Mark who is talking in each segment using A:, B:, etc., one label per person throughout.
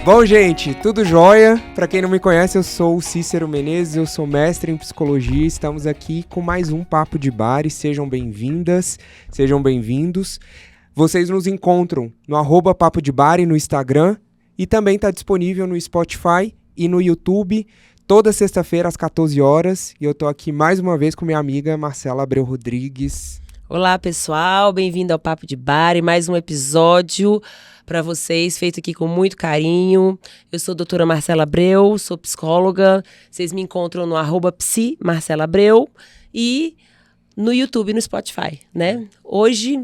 A: Bom, gente, tudo jóia? Pra quem não me conhece, eu sou o Cícero Menezes, eu sou mestre em psicologia. Estamos aqui com mais um Papo de Bar e sejam bem-vindas, sejam bem-vindos. Vocês nos encontram no @Papo de Bar e no Instagram e também está disponível no Spotify e no YouTube toda sexta-feira às 14 horas. E eu tô aqui mais uma vez com minha amiga Marcela Abreu Rodrigues.
B: Olá, pessoal, bem-vindo ao Papo de Bar e mais um episódio para vocês, feito aqui com muito carinho. Eu sou a doutora Marcela Abreu, sou psicóloga. Vocês me encontram no @psi_Marcela_Abreu e no YouTube e no Spotify, né? Hoje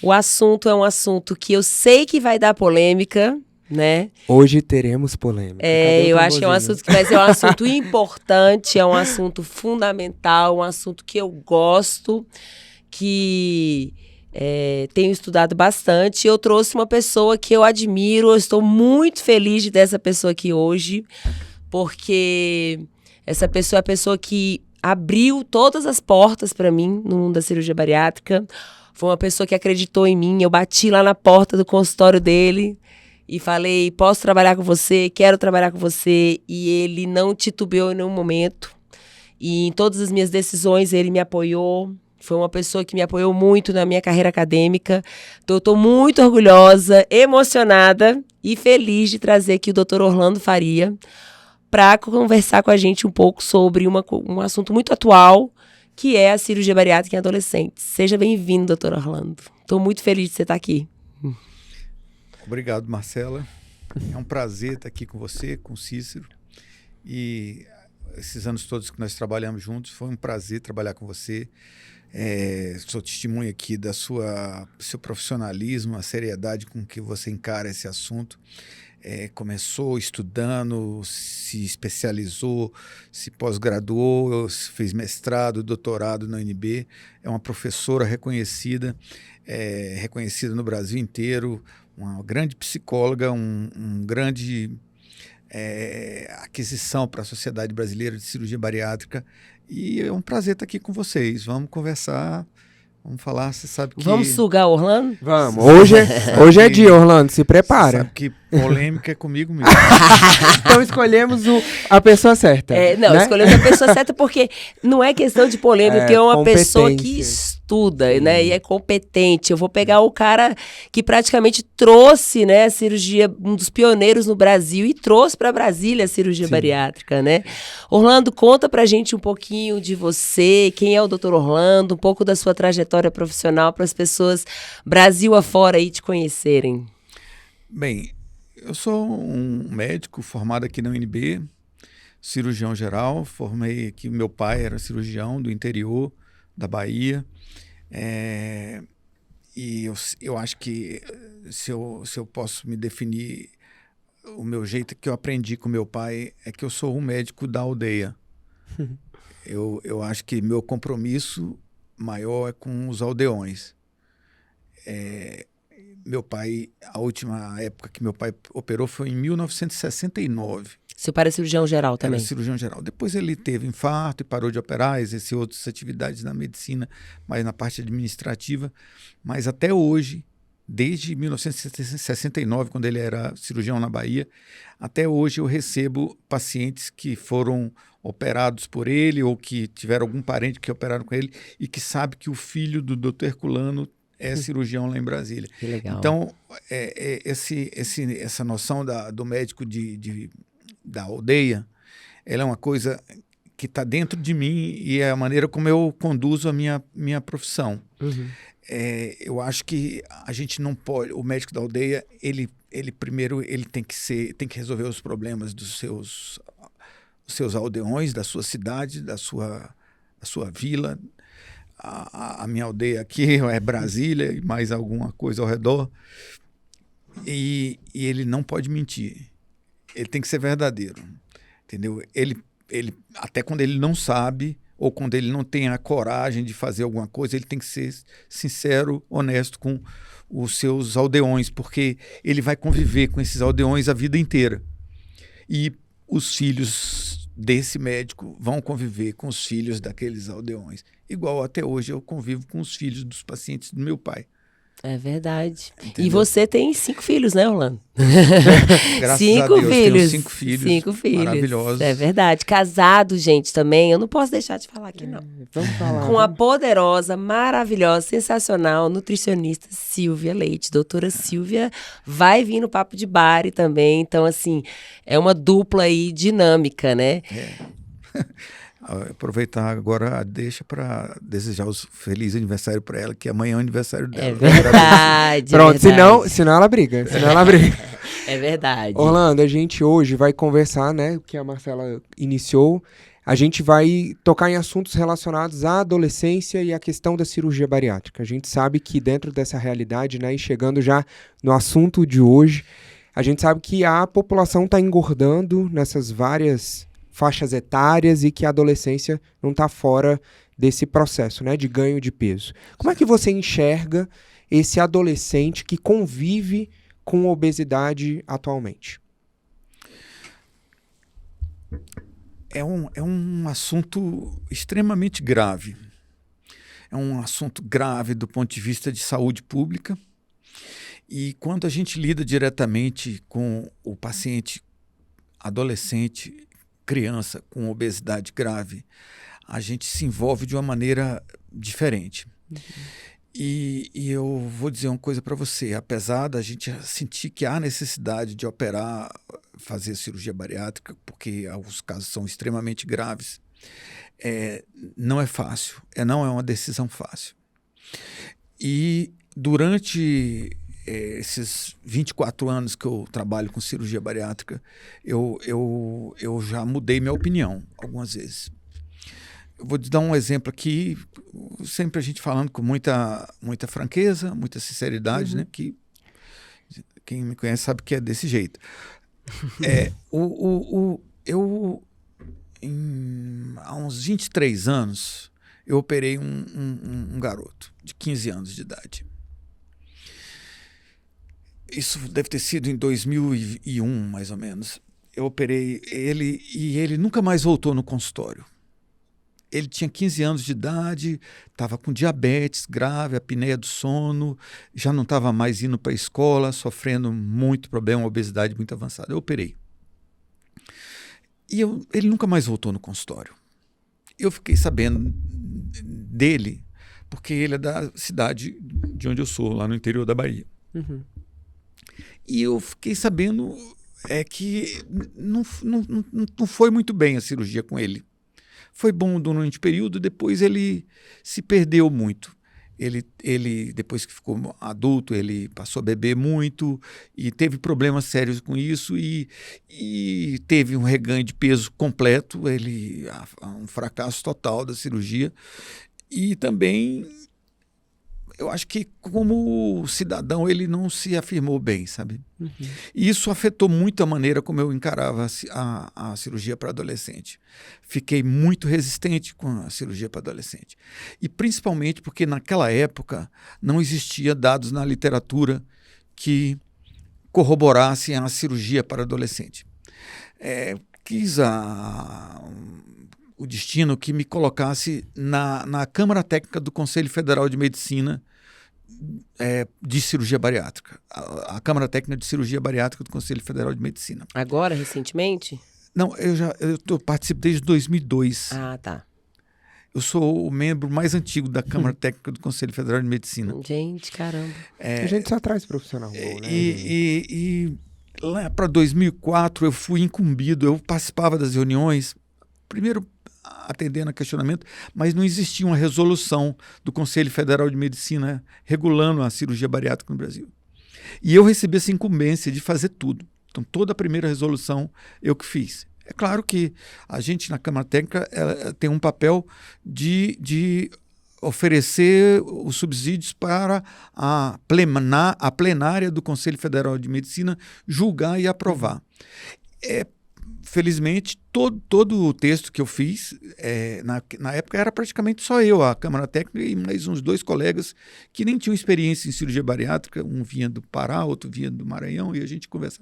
B: o assunto é um assunto que eu sei que vai dar polêmica, né?
A: Hoje teremos polêmica.
B: Eu acho que é um assunto que vai ser um assunto importante, é um assunto fundamental, um assunto que eu gosto, que tenho estudado bastante. Eu trouxe uma pessoa que eu admiro, eu estou muito feliz de ter essa pessoa aqui hoje, porque essa pessoa é a pessoa que abriu todas as portas para mim no mundo da cirurgia bariátrica. Foi uma pessoa que acreditou em mim. Eu bati lá na porta do consultório dele e falei, posso trabalhar com você? Quero trabalhar com você. E ele não titubeou em nenhum momento. E em todas as minhas decisões ele me apoiou. Foi uma pessoa que me apoiou muito na minha carreira acadêmica. Então, eu estou muito orgulhosa, emocionada e feliz de trazer aqui o Dr. Orlando Faria para conversar com a gente um pouco sobre um assunto muito atual, que é a cirurgia bariátrica em adolescentes. Seja bem-vindo, Dr. Orlando. Estou muito feliz de você estar aqui.
C: Obrigado, Marcela. É um prazer estar aqui com você, com o Cícero. E esses anos todos que nós trabalhamos juntos, foi um prazer trabalhar com você. Sou testemunha aqui do seu profissionalismo, a seriedade com que você encara esse assunto. Começou estudando, se especializou, se pós-graduou, fez mestrado, doutorado na UNB. É uma professora reconhecida, reconhecida no Brasil inteiro, uma grande psicóloga, um grande aquisição para a Sociedade Brasileira de Cirurgia Bariátrica. E é um prazer estar aqui com vocês. Vamos conversar, vamos falar. Você sabe que...
B: Vamos sugar o Orlando?
A: Vamos. Hoje é dia, Orlando. Se prepara.
C: Você sabe que polêmica é comigo mesmo.
A: Então escolhemos a pessoa certa. Né?
B: Escolhemos a pessoa certa porque não é questão de polêmica, porque é uma pessoa que estuda, né, e é competente. Eu vou pegar o cara que praticamente trouxe, né, a cirurgia, um dos pioneiros no Brasil, e trouxe para Brasília a cirurgia bariátrica, né? Orlando, conta pra gente um pouquinho de você, quem é o Dr. Orlando, um pouco da sua trajetória profissional para as pessoas Brasil afora aí te conhecerem.
C: Bem, eu sou um médico formado aqui na UNB, cirurgião geral. Formei aqui, meu pai era cirurgião do interior da Bahia. E eu acho que se eu posso me definir, o meu jeito que eu aprendi com meu pai é que eu sou um médico da aldeia. Eu acho que meu compromisso maior é com os aldeões. Meu pai, a última época que meu pai operou foi em 1969.
B: Seu pai era cirurgião geral também?
C: Era cirurgião geral. Depois ele teve infarto e parou de operar, exerceu outras atividades na medicina, mas na parte administrativa. Mas até hoje, desde 1969, quando ele era cirurgião na Bahia, até hoje eu recebo pacientes que foram operados por ele ou que tiveram algum parente que operaram com ele e que sabe que o filho do Dr. Herculano é cirurgião lá em Brasília.
B: Que legal.
C: Então, essa noção do médico da aldeia, ela é uma coisa que está dentro de mim e é a maneira como eu conduzo a minha profissão.
B: Uhum.
C: Eu acho que a gente não pode... O médico da aldeia, ele primeiro ele tem que resolver os problemas dos seus aldeões, da sua cidade, da sua vila. A minha aldeia aqui é Brasília e mais alguma coisa ao redor. E ele não pode mentir. Ele tem que ser verdadeiro, entendeu? Ele até quando ele não sabe ou quando ele não tem a coragem de fazer alguma coisa, ele tem que ser sincero, honesto com os seus aldeões, porque ele vai conviver com esses aldeões a vida inteira. E os filhos desse médico vão conviver com os filhos daqueles aldeões. Igual até hoje eu convivo com os filhos dos pacientes do meu pai.
B: É verdade.
C: Entendeu?
B: E você tem 5 filhos, né, Orlando?
C: Graças a
B: 5
C: Deus, tenho
B: filhos.
C: 5 filhos.
B: 5 filhos.
C: Maravilhosos.
B: É verdade. Casado, gente, também. Eu não posso deixar de falar aqui, não.
A: Vamos falar.
B: Com a poderosa, maravilhosa, sensacional nutricionista Silvia Leite. Doutora Silvia vai vir no Papo de Bari também. Então, assim, é uma dupla aí dinâmica, né?
C: Aproveitar agora a deixa para desejar os feliz aniversário para ela, que amanhã é o aniversário dela.
B: É verdade.
A: Pronto,
B: é verdade.
A: senão ela briga. Senão ela briga.
B: É verdade.
A: Orlando, a gente hoje vai conversar, né? O que a Marcela iniciou. A gente vai tocar em assuntos relacionados à adolescência e à questão da cirurgia bariátrica. A gente sabe que dentro dessa realidade, né? E chegando já no assunto de hoje, a gente sabe que a população está engordando nessas várias faixas etárias e que a adolescência não está fora desse processo, né, de ganho de peso. Como é que você enxerga esse adolescente que convive com obesidade atualmente?
C: É um assunto extremamente grave. É um assunto grave do ponto de vista de saúde pública. E quando a gente lida diretamente com o paciente adolescente, criança com obesidade grave, a gente se envolve de uma maneira diferente. Uhum. E eu vou dizer uma coisa para você, apesar da gente sentir que há necessidade de operar, fazer cirurgia bariátrica, porque alguns casos são extremamente graves, não é fácil, não é uma decisão fácil. E durante esses 24 anos que eu trabalho com cirurgia bariátrica, eu já mudei minha opinião algumas vezes. Eu vou te dar um exemplo aqui, sempre a gente falando com muita franqueza, muita sinceridade, né? Que quem me conhece sabe que é desse jeito. Há uns 23 anos, eu operei um garoto de 15 anos de idade. Isso deve ter sido em 2001, mais ou menos. Eu operei ele e ele nunca mais voltou no consultório. Ele tinha 15 anos de idade, estava com diabetes grave, apneia do sono, já não estava mais indo para a escola, sofrendo muito problema, obesidade muito avançada. Eu operei. E ele nunca mais voltou no consultório. Eu fiquei sabendo dele, porque ele é da cidade de onde eu sou, lá no interior da Bahia. Uhum. E eu fiquei sabendo que não foi muito bem a cirurgia com ele. Foi bom durante o período, depois ele se perdeu muito. Ele, depois que ficou adulto, ele passou a beber muito e teve problemas sérios com isso e teve um reganho de peso completo, um fracasso total da cirurgia. E também, eu acho que como cidadão ele não se afirmou bem, sabe? Uhum. E isso afetou muito a maneira como eu encarava a cirurgia para adolescente. Fiquei muito resistente com a cirurgia para adolescente. E principalmente porque naquela época não existia dados na literatura que corroborassem a cirurgia para adolescente. Quis o destino que me colocasse na Câmara Técnica do Conselho Federal de Medicina de cirurgia bariátrica. A Câmara Técnica de Cirurgia Bariátrica do Conselho Federal de Medicina.
B: Agora, recentemente?
C: Não, eu participo desde 2002.
B: Ah, tá.
C: Eu sou o membro mais antigo da Câmara Técnica do Conselho Federal de Medicina.
B: Gente, caramba.
A: A gente só traz profissional bom, né?
C: E lá para 2004 eu fui incumbido, eu participava das reuniões, primeiro atendendo a questionamento, mas não existia uma resolução do Conselho Federal de Medicina regulando a cirurgia bariátrica no Brasil. E eu recebi essa incumbência de fazer tudo. Então, toda a primeira resolução eu que fiz. É claro que a gente, na Câmara Técnica, tem um papel de oferecer os subsídios para a plenária do Conselho Federal de Medicina julgar e aprovar. Felizmente, todo o texto que eu fiz, na época era praticamente só eu, a Câmara Técnica e mais uns 2 colegas que nem tinham experiência em cirurgia bariátrica, um vinha do Pará, outro vinha do Maranhão, e a gente conversa.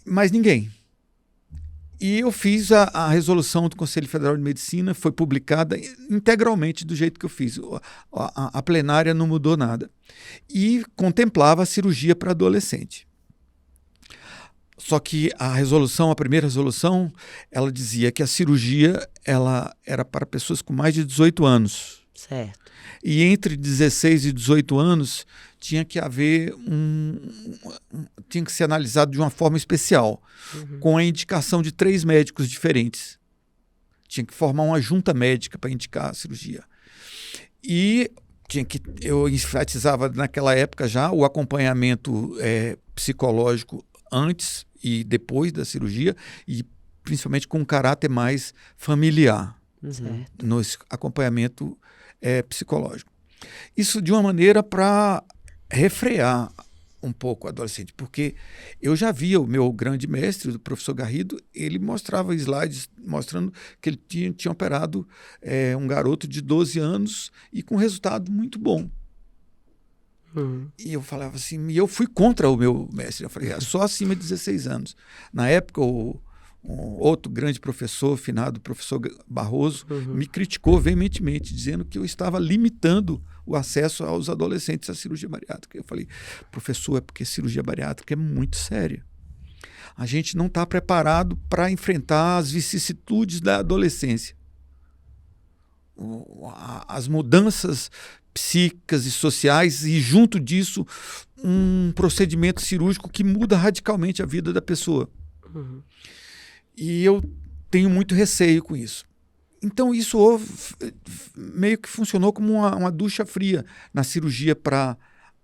C: Mas ninguém. E eu fiz a resolução do Conselho Federal de Medicina, foi publicada integralmente do jeito que eu fiz. A plenária não mudou nada. E contemplava a cirurgia para adolescente. Só que a primeira resolução, ela dizia que a cirurgia ela era para pessoas com mais de 18 anos.
B: Certo.
C: E entre 16 e 18 anos tinha que haver tinha que ser analisado de uma forma especial, com a indicação de 3 médicos diferentes. Tinha que formar uma junta médica para indicar a cirurgia. E eu enfatizava naquela época já o acompanhamento psicológico antes e depois da cirurgia, e principalmente com um caráter mais familiar no acompanhamento psicológico. Isso de uma maneira para refrear um pouco o adolescente, porque eu já via o meu grande mestre, o professor Garrido, ele mostrava slides mostrando que ele tinha operado um garoto de 12 anos e com resultado muito bom. E eu falava assim, e eu fui contra o meu mestre, eu falei, só acima de 16 anos. Na época, um outro grande professor, finado professor Barroso, me criticou veementemente, dizendo que eu estava limitando o acesso aos adolescentes à cirurgia bariátrica. Eu falei, professor, é porque cirurgia bariátrica é muito séria. A gente não está preparado para enfrentar as vicissitudes da adolescência. As mudanças psíquicas e sociais, e junto disso um procedimento cirúrgico que muda radicalmente a vida da pessoa. E eu tenho muito receio com isso. Então isso meio que funcionou como uma ducha fria na cirurgia para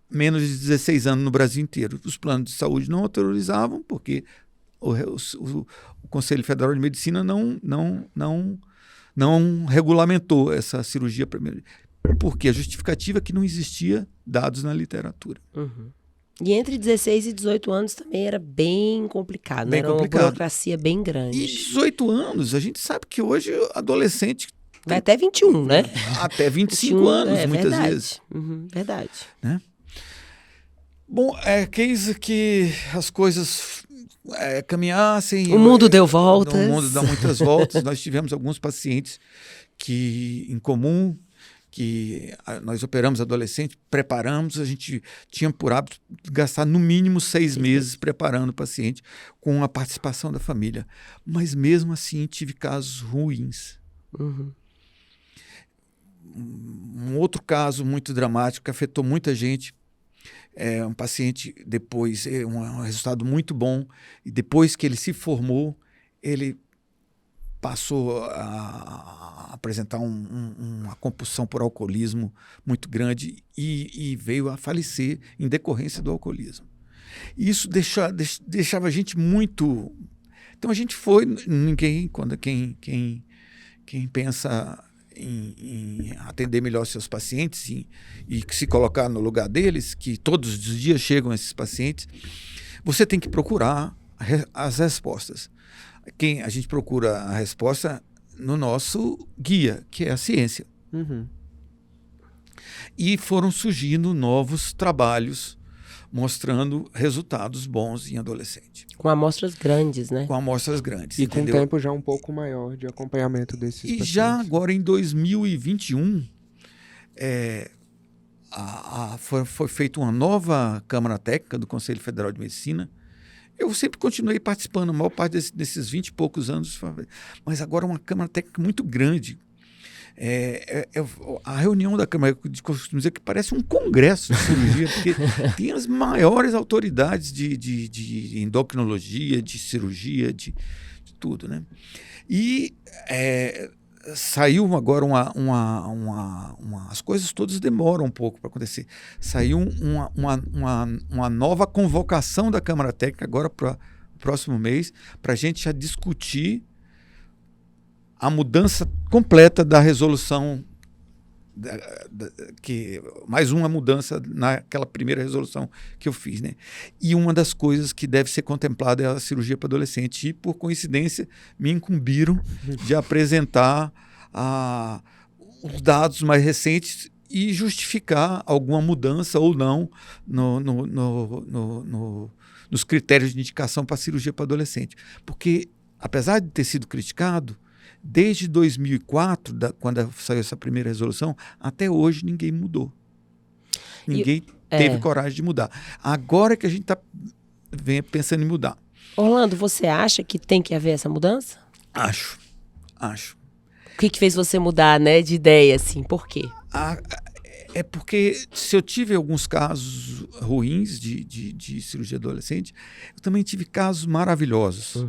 C: menos de 16 anos no Brasil inteiro. Os planos de saúde não autorizavam, porque o Conselho Federal de Medicina não regulamentou essa cirurgia primeiro. Porque a justificativa é que não existia dados na literatura.
B: E entre 16 e 18 anos também era bem complicado,
C: Bem
B: era
C: complicado.
B: uma burocracia bem grande.
C: E 18 anos, a gente sabe que hoje adolescente
B: Vai até 21, né?
C: até 25 anos, muitas
B: verdade.
C: vezes.
B: Verdade.
C: Né? Bom, quis que as coisas caminhassem.
B: O mundo deu voltas.
C: O mundo dá muitas voltas. Nós tivemos alguns pacientes em comum, que nós operamos adolescente, preparamos, a gente tinha por hábito gastar no mínimo 6 meses preparando o paciente com a participação da família. Mas mesmo assim tive casos ruins. Um outro caso muito dramático que afetou muita gente, um paciente depois, um resultado muito bom, e depois que ele se formou, ele passou a apresentar uma compulsão por alcoolismo muito grande e veio a falecer em decorrência do alcoolismo. Isso deixava a gente muito... Então a gente foi... Quem pensa em atender melhor seus pacientes e se colocar no lugar deles, que todos os dias chegam esses pacientes, você tem que procurar as respostas. A gente procura a resposta no nosso guia, que é a ciência. E foram surgindo novos trabalhos mostrando resultados bons em adolescente.
B: Com amostras grandes, né?
C: Com amostras grandes.
A: E
C: entendeu?
A: com tempo já um pouco maior de acompanhamento desses pacientes.
C: E já agora em 2021, foi feita uma nova Câmara Técnica do Conselho Federal de Medicina. Eu sempre continuei participando, a maior parte desses 20 e poucos anos, mas agora uma Câmara Técnica muito grande. A reunião da Câmara, eu costumo dizer que parece um congresso de cirurgia, porque tem as maiores autoridades de endocrinologia, de cirurgia, de tudo, né? E saiu agora as coisas todas demoram um pouco para acontecer. Saiu uma nova convocação da Câmara Técnica agora para o próximo mês, para a gente já discutir a mudança completa da resolução, mais uma mudança naquela primeira resolução que eu fiz, né? E uma das coisas que deve ser contemplada é a cirurgia para adolescente. E, por coincidência, me incumbiram de apresentar os dados mais recentes e justificar alguma mudança ou não nos critérios de indicação para a cirurgia para adolescente. Porque apesar de ter sido criticado, desde 2004, quando saiu essa primeira resolução, até hoje ninguém mudou. Ninguém teve coragem de mudar. Agora que a gente está pensando em mudar.
B: Orlando, você acha que tem que haver essa mudança?
C: Acho.
B: O que fez você mudar, né, de ideia, assim? Por quê?
C: É porque se eu tive alguns casos ruins de cirurgia adolescente, eu também tive casos maravilhosos.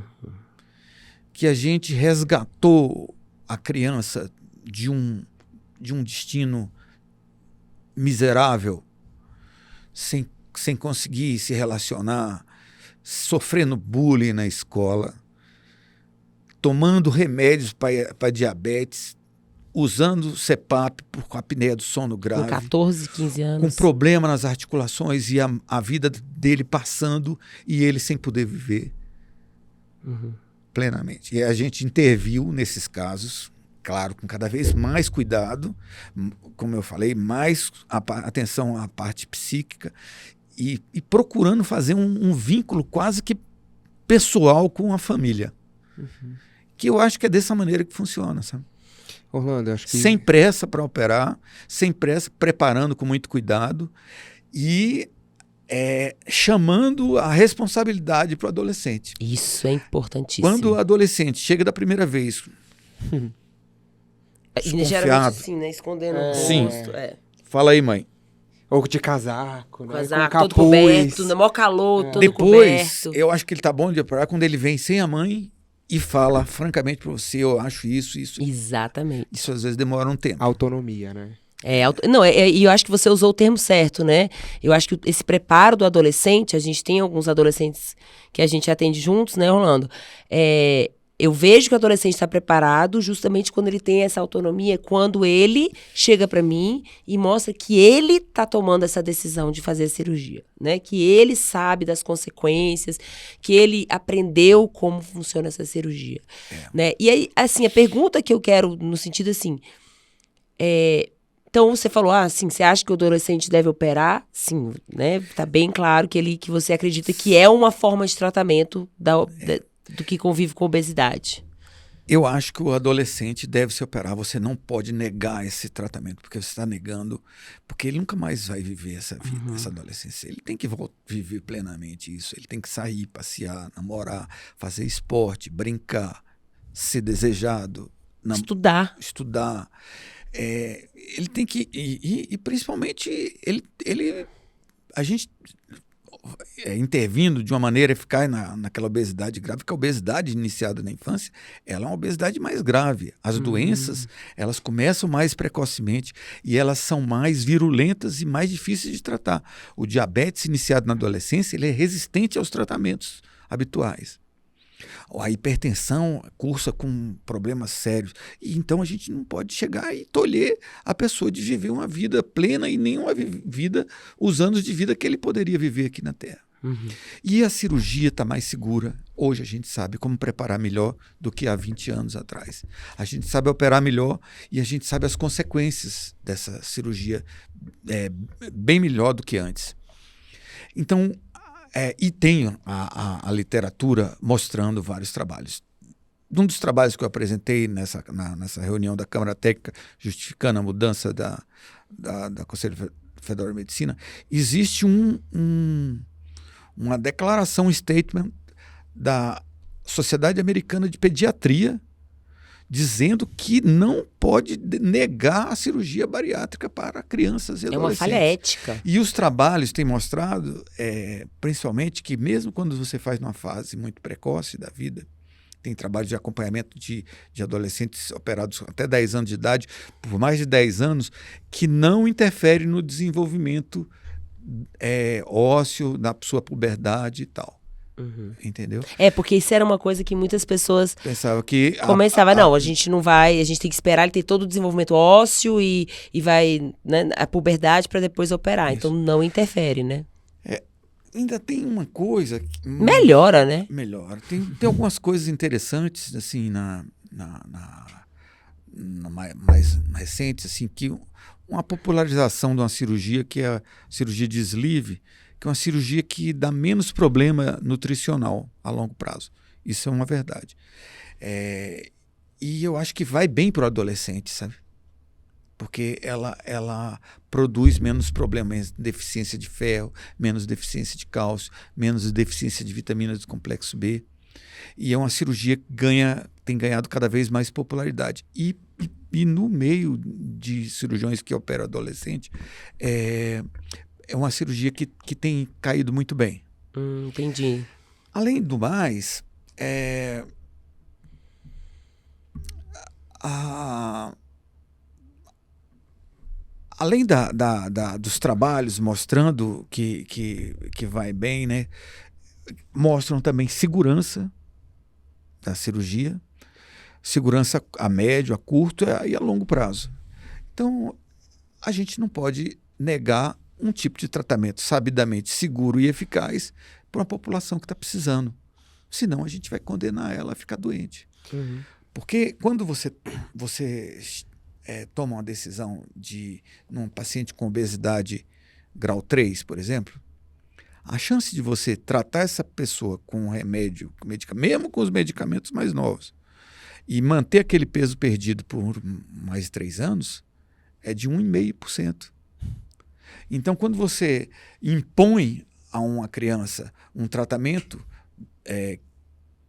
C: Que a gente resgatou a criança de um destino miserável, sem conseguir se relacionar, sofrendo bullying na escola, tomando remédios para diabetes, usando CPAP por apneia do sono grave.
B: Com 14, 15 anos.
C: Com problema nas articulações e a vida dele passando e ele sem poder viver plenamente. E a gente interviu nesses casos, claro, com cada vez mais cuidado, como eu falei, mais atenção à parte psíquica e procurando fazer um vínculo quase que pessoal com a família. Que eu acho que é dessa maneira que funciona, sabe?
A: Orlando, acho que...
C: Sem pressa para operar, sem pressa, preparando com muito cuidado e chamando a responsabilidade para o adolescente.
B: Isso é importantíssimo.
C: Quando o adolescente chega da primeira vez...
B: Geralmente assim, né? Escondendo o rosto.
C: Sim. Fala aí, mãe.
A: Ou de casaco, né?
B: Casaco,
A: com
B: todo coberto, no maior calor, todo
C: Depois,
B: coberto.
C: eu acho que ele tá bom de operar quando ele vem sem a mãe e fala francamente para você, eu acho isso.
B: Exatamente.
C: Isso às vezes demora um tempo.
A: Autonomia, né?
B: E eu acho que você usou o termo certo, né? Eu acho que esse preparo do adolescente, a gente tem alguns adolescentes que a gente atende juntos, né, Orlando? Eu vejo que o adolescente está preparado justamente quando ele tem essa autonomia, quando ele chega para mim e mostra que ele está tomando essa decisão de fazer a cirurgia, né? Que ele sabe das consequências, que ele aprendeu como funciona essa cirurgia, né? E aí, assim, a pergunta que eu quero, no sentido assim, então você falou, assim, você acha que o adolescente deve operar? Sim, né? Tá bem claro que você acredita que é uma forma de tratamento do que convive com obesidade.
C: Eu acho que o adolescente deve se operar. Você não pode negar esse tratamento, porque você está negando, porque ele nunca mais vai viver essa vida, essa adolescência. Ele tem que viver plenamente isso. Ele tem que sair, passear, namorar, fazer esporte, brincar, ser desejado. Estudar. Ele tem que... E principalmente, a gente... intervindo de uma maneira eficaz naquela obesidade grave, porque a obesidade iniciada na infância, ela é uma obesidade mais grave. As doenças, elas começam mais precocemente e elas são mais virulentas e mais difíceis de tratar. O diabetes iniciado na adolescência, ele é resistente aos tratamentos habituais. A hipertensão cursa com problemas sérios. E então a gente não pode chegar e tolher a pessoa de viver uma vida plena e nenhuma vida, os anos de vida que ele poderia viver aqui na Terra. E a cirurgia está mais segura. Hoje a gente sabe como preparar melhor do que há 20 anos atrás. A gente sabe operar melhor e a gente sabe as consequências dessa cirurgia bem melhor do que antes. Então, e tem a literatura mostrando vários trabalhos. Um dos trabalhos que eu apresentei nessa reunião da Câmara Técnica, justificando a mudança da Conselho Federal de Medicina, existe uma declaração, um statement da Sociedade Americana de Pediatria, dizendo que não pode negar a cirurgia bariátrica para crianças e adolescentes.
B: É uma falha ética.
C: E os trabalhos têm mostrado, principalmente, que mesmo quando você faz numa fase muito precoce da vida, tem trabalhos de acompanhamento de adolescentes operados até 10 anos de idade, por mais de 10 anos, que não interfere no desenvolvimento ósseo, na sua puberdade e tal. Entendeu?
B: Porque isso era uma coisa que muitas pessoas
C: pensavam que
B: a gente não vai, a gente tem que esperar ele ter todo o desenvolvimento ósseo e vai, né, a puberdade para depois operar. Isso. Então não interfere, né?
C: Ainda tem uma coisa
B: melhora, né?
C: Melhora. Tem algumas coisas interessantes assim mais recentes, assim, que uma popularização de uma cirurgia que é a cirurgia de sleeve, que é uma cirurgia que dá menos problema nutricional a longo prazo. Isso é uma verdade. E eu acho que vai bem para o adolescente, sabe? Porque ela produz menos problemas, deficiência de ferro, menos deficiência de cálcio, menos deficiência de vitaminas do complexo B. E é uma cirurgia que tem ganhado cada vez mais popularidade. E no meio de cirurgiões que operam adolescente, é uma cirurgia que tem caído muito bem.
B: Entendi.
C: Além do mais, além dos trabalhos mostrando que vai bem, né, mostram também segurança da cirurgia, segurança a médio, a curto e a longo prazo. Então, a gente não pode negar um tipo de tratamento sabidamente seguro e eficaz para uma população que está precisando. Senão, a gente vai condenar ela a ficar doente.
B: Uhum.
C: Porque quando você toma uma decisão num paciente com obesidade grau 3, por exemplo, a chance de você tratar essa pessoa com remédio, mesmo com os medicamentos mais novos, e manter aquele peso perdido por mais de 3 anos, é de 1,5%. Então, quando você impõe a uma criança um tratamento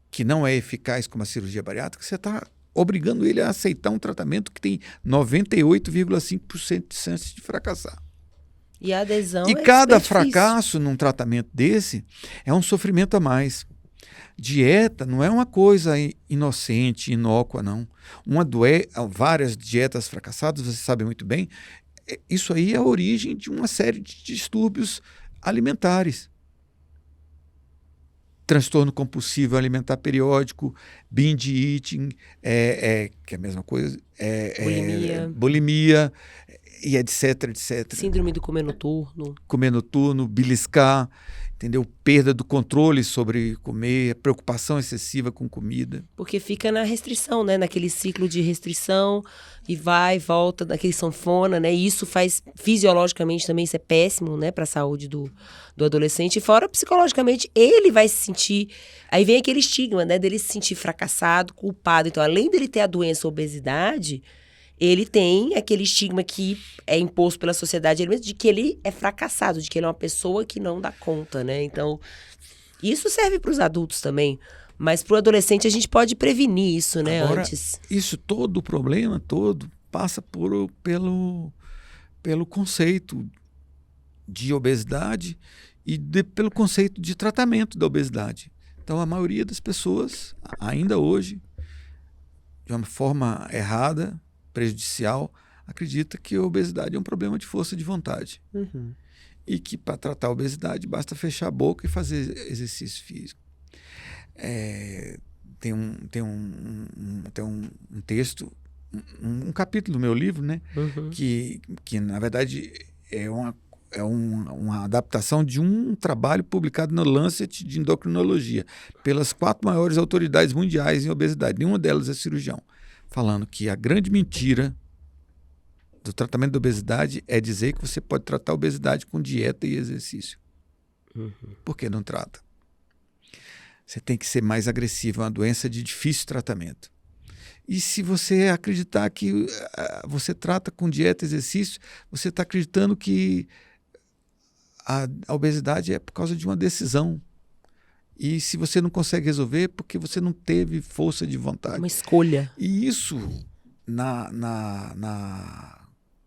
C: que não é eficaz como a cirurgia bariátrica, você está obrigando ele a aceitar um tratamento que tem 98,5% de chance de fracassar.
B: E a adesão
C: E cada fracasso num tratamento desse é um sofrimento a mais. Dieta não é uma coisa inocente, inócua, não. Várias dietas fracassadas, você sabe muito bem, isso aí é a origem de uma série de distúrbios alimentares. Transtorno compulsivo alimentar periódico, binge eating, que é a mesma coisa, bulimia, e etc.
B: Síndrome do comer noturno.
C: Comer noturno, beliscar, entendeu? Perda do controle sobre comer, preocupação excessiva com comida.
B: Porque fica na restrição, né? Naquele ciclo de restrição e vai, volta, naquele sanfona, né? E isso faz, fisiologicamente também, isso é péssimo, né? Para a saúde do adolescente. E fora, psicologicamente, ele vai se sentir... Aí vem aquele estigma, né? Dele se sentir fracassado, culpado. Então, além dele ter a doença, a obesidade... Ele tem aquele estigma que é imposto pela sociedade de que ele é fracassado, de que ele é uma pessoa que não dá conta, né? Então, isso serve para os adultos também. Mas para o adolescente a gente pode prevenir isso, né?
C: Agora,
B: antes.
C: Isso todo, o problema todo, passa pelo conceito de obesidade e pelo conceito de tratamento da obesidade. Então, a maioria das pessoas, ainda hoje, de uma forma errada, prejudicial, acredita que a obesidade é um problema de força de vontade.
A: Uhum.
C: E que para tratar a obesidade basta fechar a boca e fazer exercício físico. Tem um texto, um capítulo do meu livro, né?
B: Uhum.
C: que na verdade é uma adaptação de um trabalho publicado no Lancet de Endocrinologia pelas 4 maiores autoridades mundiais em obesidade. Nenhuma delas é cirurgião. Falando que a grande mentira do tratamento da obesidade é dizer que você pode tratar a obesidade com dieta e exercício.
B: Uhum.
C: Por que não trata? Você tem que ser mais agressivo, é uma doença de difícil tratamento. E se você acreditar que você trata com dieta e exercício, você está acreditando que a obesidade é por causa de uma decisão. E se você não consegue resolver, é porque você não teve força de vontade.
B: Uma escolha.
C: E isso,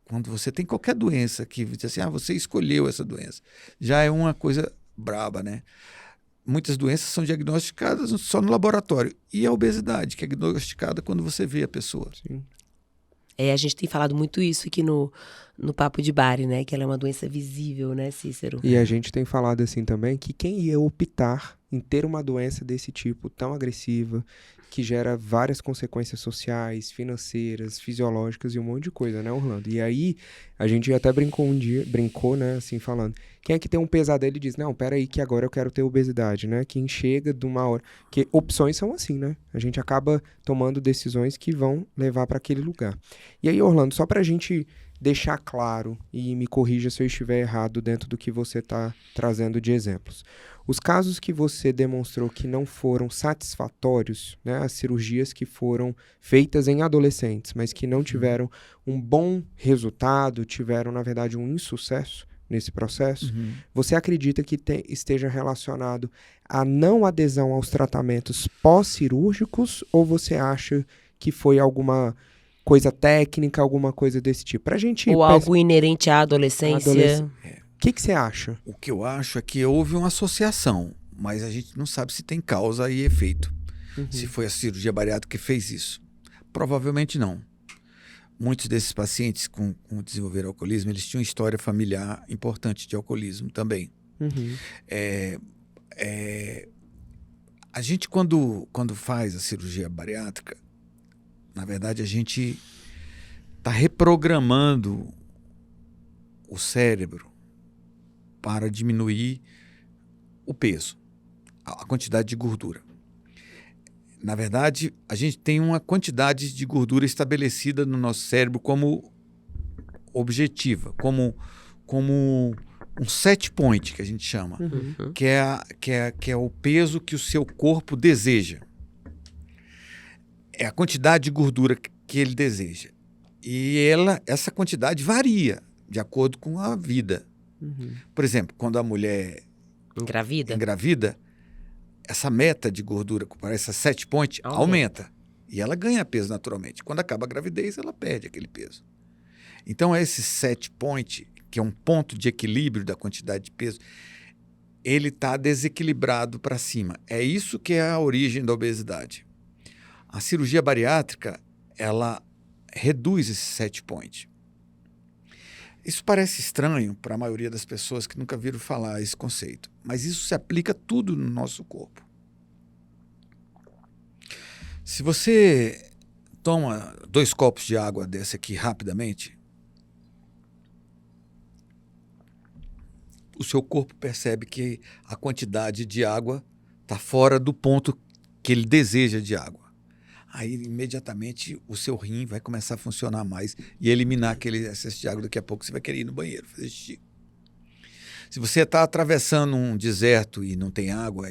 C: quando você tem qualquer doença que diz assim, você escolheu essa doença, já é uma coisa braba, né? Muitas doenças são diagnosticadas só no laboratório. E a obesidade, que é diagnosticada quando você vê a pessoa.
A: Sim.
B: A gente tem falado muito isso aqui no Papo de Bari, né? Que ela é uma doença visível, né, Cícero?
A: E a gente tem falado assim também que quem ia optar em ter uma doença desse tipo tão agressiva, que gera várias consequências sociais, financeiras, fisiológicas e um monte de coisa, né, Orlando? E aí, a gente até brincou, né, assim, falando, quem é que tem um pesadelo e diz, não, peraí que agora eu quero ter obesidade, né? Quem chega de uma hora... Porque opções são assim, né? A gente acaba tomando decisões que vão levar para aquele lugar. E aí, Orlando, só pra gente deixar claro, e me corrija se eu estiver errado dentro do que você está trazendo de exemplos. Os casos que você demonstrou que não foram satisfatórios, né, as cirurgias que foram feitas em adolescentes, mas que não tiveram um bom resultado, tiveram, na verdade, um insucesso nesse processo, você acredita que esteja relacionado à não adesão aos tratamentos pós-cirúrgicos, ou você acha que foi alguma coisa técnica, alguma coisa desse tipo? Pra gente
B: Ou algo inerente à adolescência?
A: O que você acha?
C: O que eu acho é que houve uma associação, mas a gente não sabe se tem causa e efeito. Se foi a cirurgia bariátrica que fez isso. Provavelmente não. Muitos desses pacientes com desenvolveram alcoolismo, eles tinham história familiar importante de alcoolismo também. A gente, quando faz a cirurgia bariátrica, na verdade, a gente está reprogramando o cérebro para diminuir o peso, a quantidade de gordura. Na verdade, a gente tem uma quantidade de gordura estabelecida no nosso cérebro como objetiva, como um set point, que a gente chama, que é o peso que o seu corpo deseja. É a quantidade de gordura que ele deseja. E essa quantidade varia de acordo com a vida. Por exemplo, quando a mulher engravida, essa meta de gordura, essa set point, aumenta. E ela ganha peso naturalmente. Quando acaba a gravidez, ela perde aquele peso. Então, esse set point, que é um ponto de equilíbrio da quantidade de peso, ele está desequilibrado para cima. É isso que é a origem da obesidade. A cirurgia bariátrica, ela reduz esse set point. Isso parece estranho para a maioria das pessoas que nunca viram falar esse conceito, mas isso se aplica tudo no nosso corpo. Se você toma 2 copos de água desse aqui rapidamente, o seu corpo percebe que a quantidade de água está fora do ponto que ele deseja de água. Aí, imediatamente, o seu rim vai começar a funcionar mais e eliminar aquele excesso de água. Daqui a pouco você vai querer ir no banheiro, fazer xixi. Se você está atravessando um deserto e não tem água,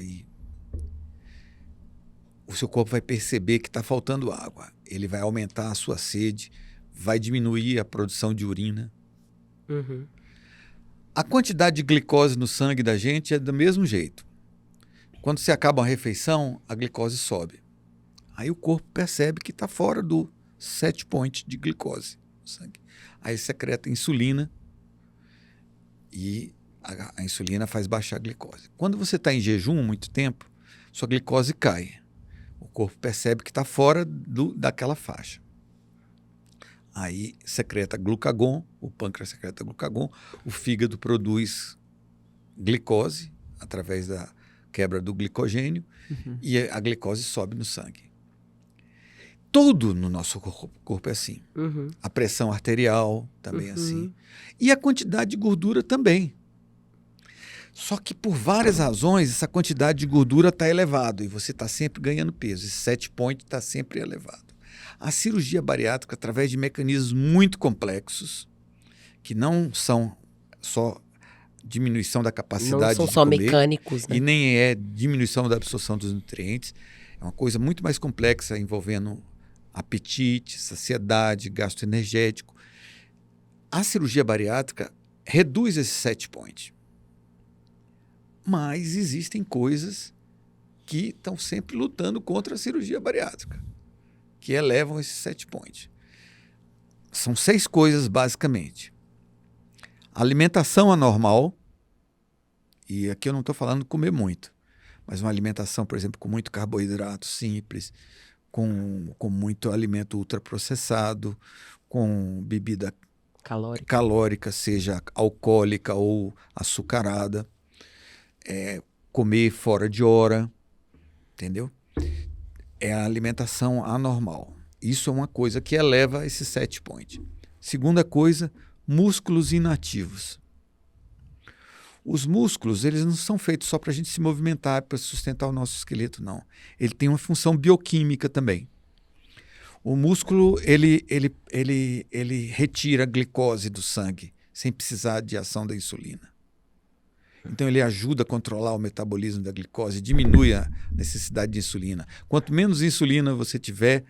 C: o seu corpo vai perceber que está faltando água. Ele vai aumentar a sua sede, vai diminuir a produção de urina. A quantidade de glicose no sangue da gente é do mesmo jeito. Quando você acaba uma refeição, a glicose sobe. Aí o corpo percebe que está fora do set point de glicose no sangue. Aí secreta insulina e a insulina faz baixar a glicose. Quando você está em jejum muito tempo, sua glicose cai. O corpo percebe que está fora daquela faixa. Aí secreta glucagon, o pâncreas secreta glucagon, o fígado produz glicose através da quebra do glicogênio e a glicose sobe no sangue. Tudo no nosso corpo é assim. A pressão arterial também é assim. E a quantidade de gordura também. Só que por várias razões, essa quantidade de gordura está elevada e você está sempre ganhando peso. Esse set point está sempre elevado. A cirurgia bariátrica, através de mecanismos muito complexos, que não são só diminuição da capacidade de comer.
B: Não são só mecânicos, né?
C: E nem é diminuição da absorção dos nutrientes. É uma coisa muito mais complexa, envolvendo apetite, saciedade, gasto energético. A cirurgia bariátrica reduz esse set point. Mas existem coisas que estão sempre lutando contra a cirurgia bariátrica, que elevam esse set point. São 6 coisas, basicamente. Alimentação anormal, e aqui eu não estou falando de comer muito, mas uma alimentação, por exemplo, com muito carboidrato simples, com muito alimento ultraprocessado, com bebida calórica, seja alcoólica ou açucarada, comer fora de hora, entendeu? É a alimentação anormal. Isso é uma coisa que eleva esse set point. Segunda coisa, músculos inativos. Os músculos, eles não são feitos só para a gente se movimentar, para sustentar o nosso esqueleto, não. Ele tem uma função bioquímica também. O músculo, ele retira a glicose do sangue sem precisar de ação da insulina. Então, ele ajuda a controlar o metabolismo da glicose, diminui a necessidade de insulina. Quanto menos insulina você tiver,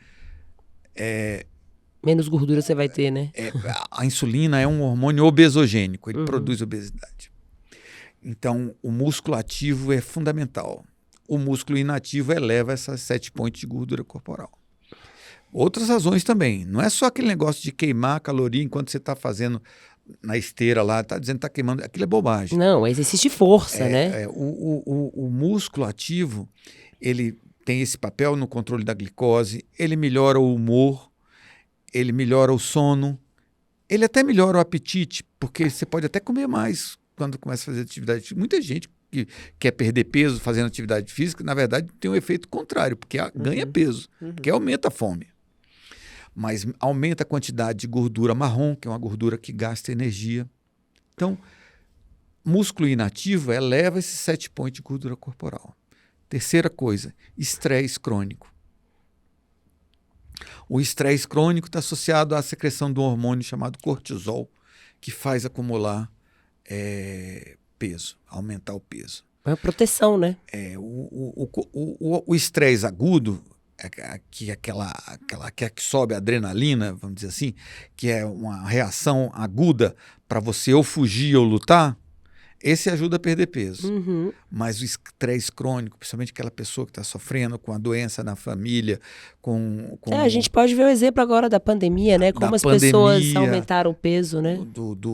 B: menos gordura você vai ter, né?
C: A insulina é um hormônio obesogênico, ele produz obesidade. Então, o músculo ativo é fundamental. O músculo inativo eleva essas 7 pontos de gordura corporal. Outras razões também. Não é só aquele negócio de queimar caloria enquanto você está fazendo na esteira lá, está dizendo que está queimando. Aquilo é bobagem.
B: Não, é exercício de força, né?
C: O músculo ativo, ele tem esse papel no controle da glicose, ele melhora o humor, ele melhora o sono, ele até melhora o apetite, porque você pode até comer mais quando começa a fazer atividade física. Muita gente que quer perder peso fazendo atividade física, na verdade, tem um efeito contrário, porque ganha peso, porque aumenta a fome. Mas aumenta a quantidade de gordura marrom, que é uma gordura que gasta energia. Então, músculo inativo eleva esses 7 pontos de gordura corporal. Terceira coisa, estresse crônico. O estresse crônico está associado à secreção de um hormônio chamado cortisol, que faz acumular peso, aumentar o peso.
B: É uma proteção, né?
C: O estresse agudo, que sobe a adrenalina, vamos dizer assim, que é uma reação aguda para você ou fugir ou lutar, esse ajuda a perder peso. Mas o estresse crônico, principalmente aquela pessoa que está sofrendo com a doença na família,
B: a gente pode ver o exemplo agora da pandemia, né? Como as pessoas aumentaram o peso, né?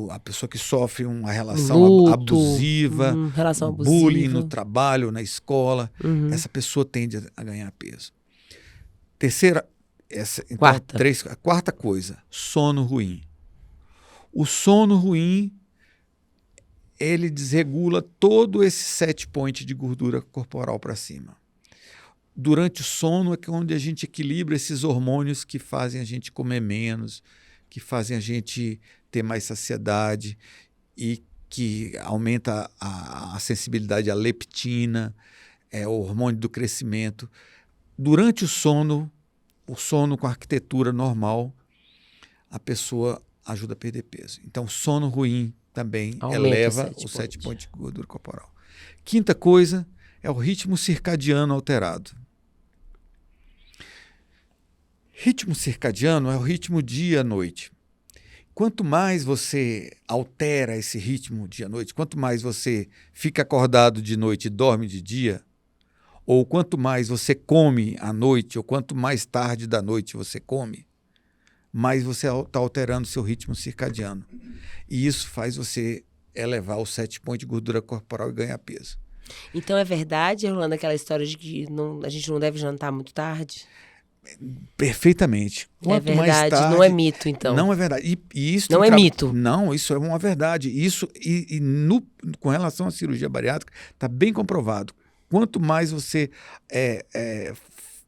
C: A pessoa que sofre uma relação
B: Luto,
C: abusiva,
B: relação abusiva,
C: bullying no trabalho, na escola, essa pessoa tende a ganhar peso. Quarta coisa, sono ruim. O sono ruim, ele desregula todo esse 7 pontos de gordura corporal para cima. Durante o sono é onde a gente equilibra esses hormônios que fazem a gente comer menos, que fazem a gente ter mais saciedade e que aumenta a sensibilidade à leptina, o hormônio do crescimento. Durante o sono com a arquitetura normal, a pessoa ajuda a perder peso. Então, sono ruim também eleva os 7 pontos de gordura corporal. Quinta coisa é o ritmo circadiano alterado. Ritmo circadiano é o ritmo dia-noite. Quanto mais você altera esse ritmo dia-noite, quanto mais você fica acordado de noite e dorme de dia, ou quanto mais você come à noite, ou quanto mais tarde da noite você come, mais você está alterando seu ritmo circadiano. E isso faz você elevar os 7 pontos de gordura corporal e ganhar peso.
B: Então é verdade, Rolando, aquela história de que a gente não deve jantar muito tarde?
C: Perfeitamente.
B: Quanto é verdade, mais tarde, não é mito, então.
C: Não é verdade. E isso
B: não é mito.
C: Não, isso é uma verdade. Isso, com relação à cirurgia bariátrica, está bem comprovado. Quanto mais você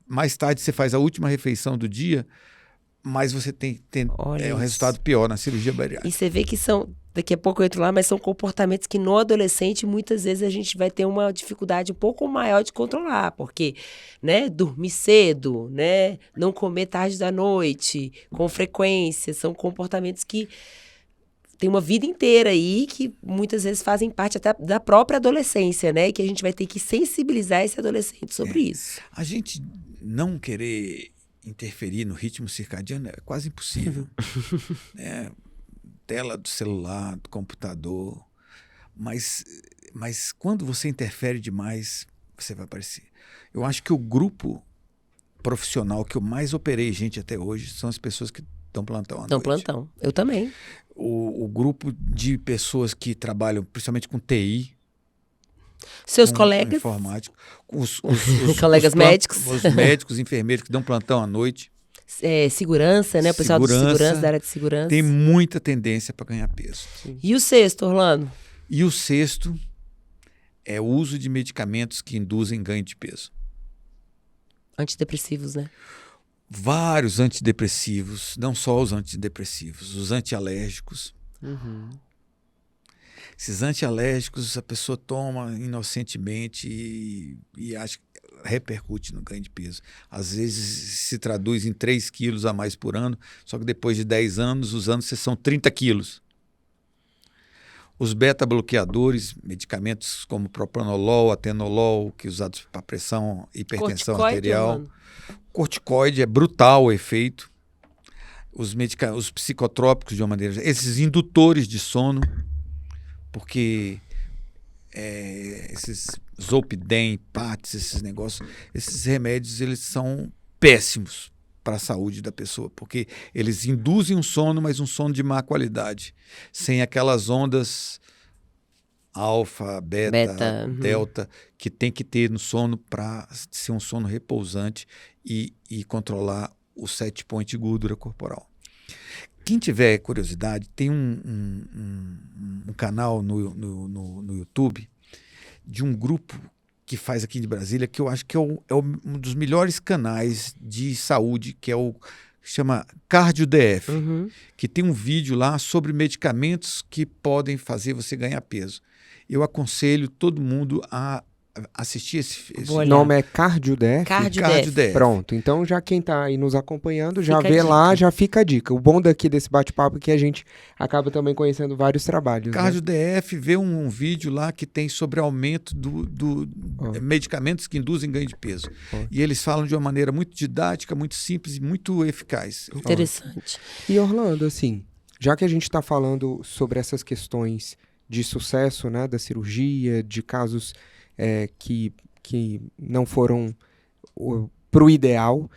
C: mais tarde você faz a última refeição do dia, mais você tem um resultado pior na cirurgia bariátrica.
B: E você vê que daqui a pouco eu entro lá, mas são comportamentos que no adolescente muitas vezes a gente vai ter uma dificuldade um pouco maior de controlar, porque, né, dormir cedo, né, não comer tarde da noite, com frequência, são comportamentos que tem uma vida inteira aí que muitas vezes fazem parte até da própria adolescência, né? E que a gente vai ter que sensibilizar esse adolescente sobre isso.
C: A gente não querer interferir no ritmo circadiano é quase impossível. Tela do celular, do computador. Mas quando você interfere demais, você vai aparecer. Eu acho que o grupo profissional que eu mais operei gente até hoje são as pessoas que dão plantão à noite.
B: Dão plantão. Eu também.
C: O grupo de pessoas que trabalham principalmente com TI,
B: seus colegas,
C: informático, os
B: colegas médicos,
C: os médicos, enfermeiros que dão plantão à noite,
B: segurança, né? O pessoal de segurança, da área de segurança,
C: tem muita tendência para ganhar peso.
B: Sim. E o sexto, Orlando?
C: E o sexto é o uso de medicamentos que induzem ganho de peso.
B: Antidepressivos, né?
C: Vários antidepressivos, não só os antidepressivos, os antialérgicos. Esses antialérgicos a pessoa toma inocentemente e acha que repercute no ganho de peso. Às vezes se traduz em 3 quilos a mais por ano, só que depois de 10 anos, usando, você são 30 quilos. Os beta-bloqueadores, medicamentos como propranolol, atenolol, que usados para pressão e hipertensão arterial. Corticoide, é brutal o efeito. Os psicotrópicos, de uma maneira geral. Esses indutores de sono, porque esses Zolpidem, Pax, esses negócios, esses remédios, eles são péssimos para a saúde da pessoa, porque eles induzem um sono, mas um sono de má qualidade, sem aquelas ondas alfa, beta, delta, que tem que ter no sono para ser um sono repousante e controlar o set point de gordura corporal. Quem tiver curiosidade, tem um canal no YouTube de um grupo que faz aqui de Brasília, que eu acho que é um dos melhores canais de saúde, que chama CardioDF, que tem um vídeo lá sobre medicamentos que podem fazer você ganhar peso. Eu aconselho todo mundo a assistir esse
A: O nome é CardioDF?
B: CardioDF.
A: Pronto, então já quem está aí nos acompanhando já
B: Fica
A: vê
B: a
A: lá,
B: dica.
A: já fica a dica. O bom daqui desse bate-papo é que a gente acaba também conhecendo vários trabalhos.
C: CardioDF, vê um vídeo lá que tem sobre aumento medicamentos que induzem ganho de peso. E eles falam de uma maneira muito didática, muito simples e muito eficaz.
B: Interessante.
A: E Orlando, assim, já que a gente está falando sobre essas questões de sucesso, né, da cirurgia, de casos que não foram para o ideal,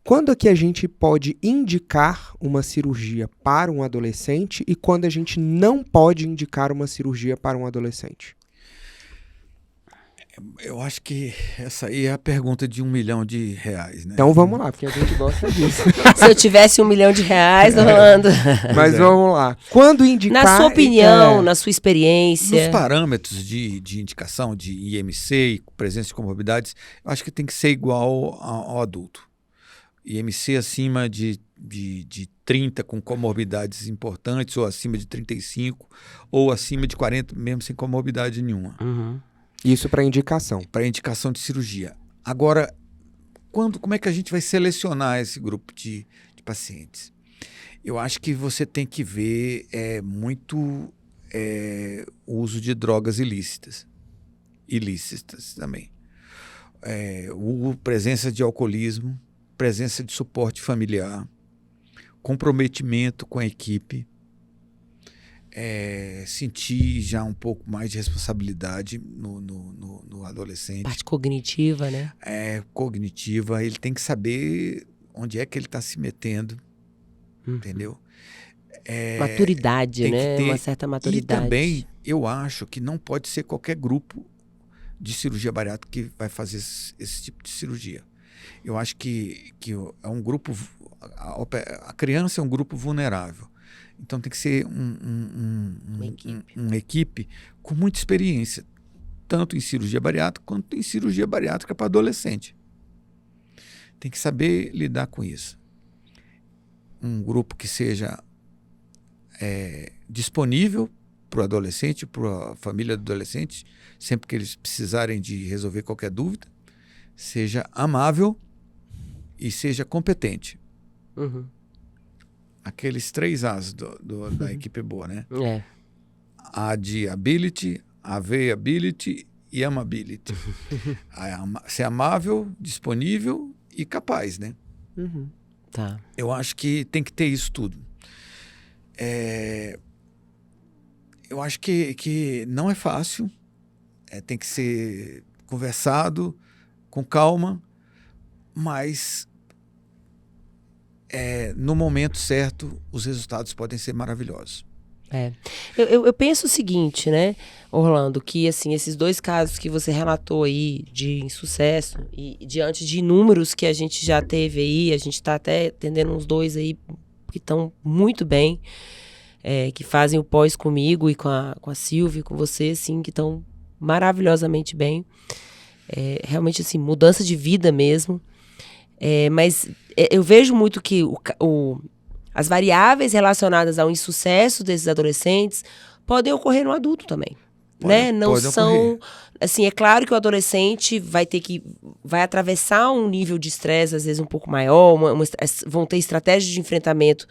A: quando é que a gente pode indicar uma cirurgia para um adolescente e quando a gente não pode indicar uma cirurgia para um adolescente?
C: Eu acho que essa aí é a pergunta de R$1 milhão, né?
A: Então vamos lá, porque a gente gosta disso.
B: Se eu tivesse R$1 milhão, Orlando.
A: Mas vamos lá. Quando indicar...
B: Na sua opinião, na sua experiência.
C: Nos parâmetros de indicação de IMC e presença de comorbidades, eu acho que tem que ser igual ao adulto. IMC acima de 30 com comorbidades importantes, ou acima de 35, ou acima de 40 mesmo sem comorbidade nenhuma.
A: Isso para indicação.
C: Para indicação de cirurgia. Agora, como é que a gente vai selecionar esse grupo de pacientes? Eu acho que você tem que ver muito o uso de drogas ilícitas também. Presença de alcoolismo, presença de suporte familiar, comprometimento com a equipe, sentir já um pouco mais de responsabilidade no adolescente.
B: Parte cognitiva, né?
C: Cognitiva, ele tem que saber onde é que ele está se metendo, entendeu?
B: Maturidade, né? Uma certa maturidade.
C: E também, eu acho que não pode ser qualquer grupo de cirurgia bariátrica que vai fazer esse tipo de cirurgia. Eu acho que é um grupo... A criança é um grupo vulnerável. Então tem que ser uma equipe com muita experiência, tanto em cirurgia bariátrica quanto em cirurgia bariátrica para adolescente. Tem que saber lidar com isso. Um grupo que seja disponível para o adolescente, para a família do adolescente, sempre que eles precisarem de resolver qualquer dúvida, seja amável e seja competente. Aqueles 3 As da equipe boa, né? A de ability, availability e amability. Ser amável, disponível e capaz, né?
B: Tá.
C: Eu acho que tem que ter isso tudo. Eu acho que não é fácil. Tem que ser conversado com calma, mas no momento certo, os resultados podem ser maravilhosos.
B: Eu penso o seguinte, né, Orlando, que assim, esses 2 casos que você relatou aí de insucesso, e diante de números que a gente já teve aí, a gente está até atendendo uns 2 aí que estão muito bem, que fazem o pós comigo e com a Silvia e com você, assim, que estão maravilhosamente bem. Realmente, assim, mudança de vida mesmo. Mas eu vejo muito que as variáveis relacionadas ao insucesso desses adolescentes podem ocorrer no adulto também. né? Não
C: pode
B: são...
C: ocorrer.
B: Assim, é claro que o adolescente vai atravessar um nível de estresse, às vezes, um pouco maior, vão ter estratégias de enfrentamento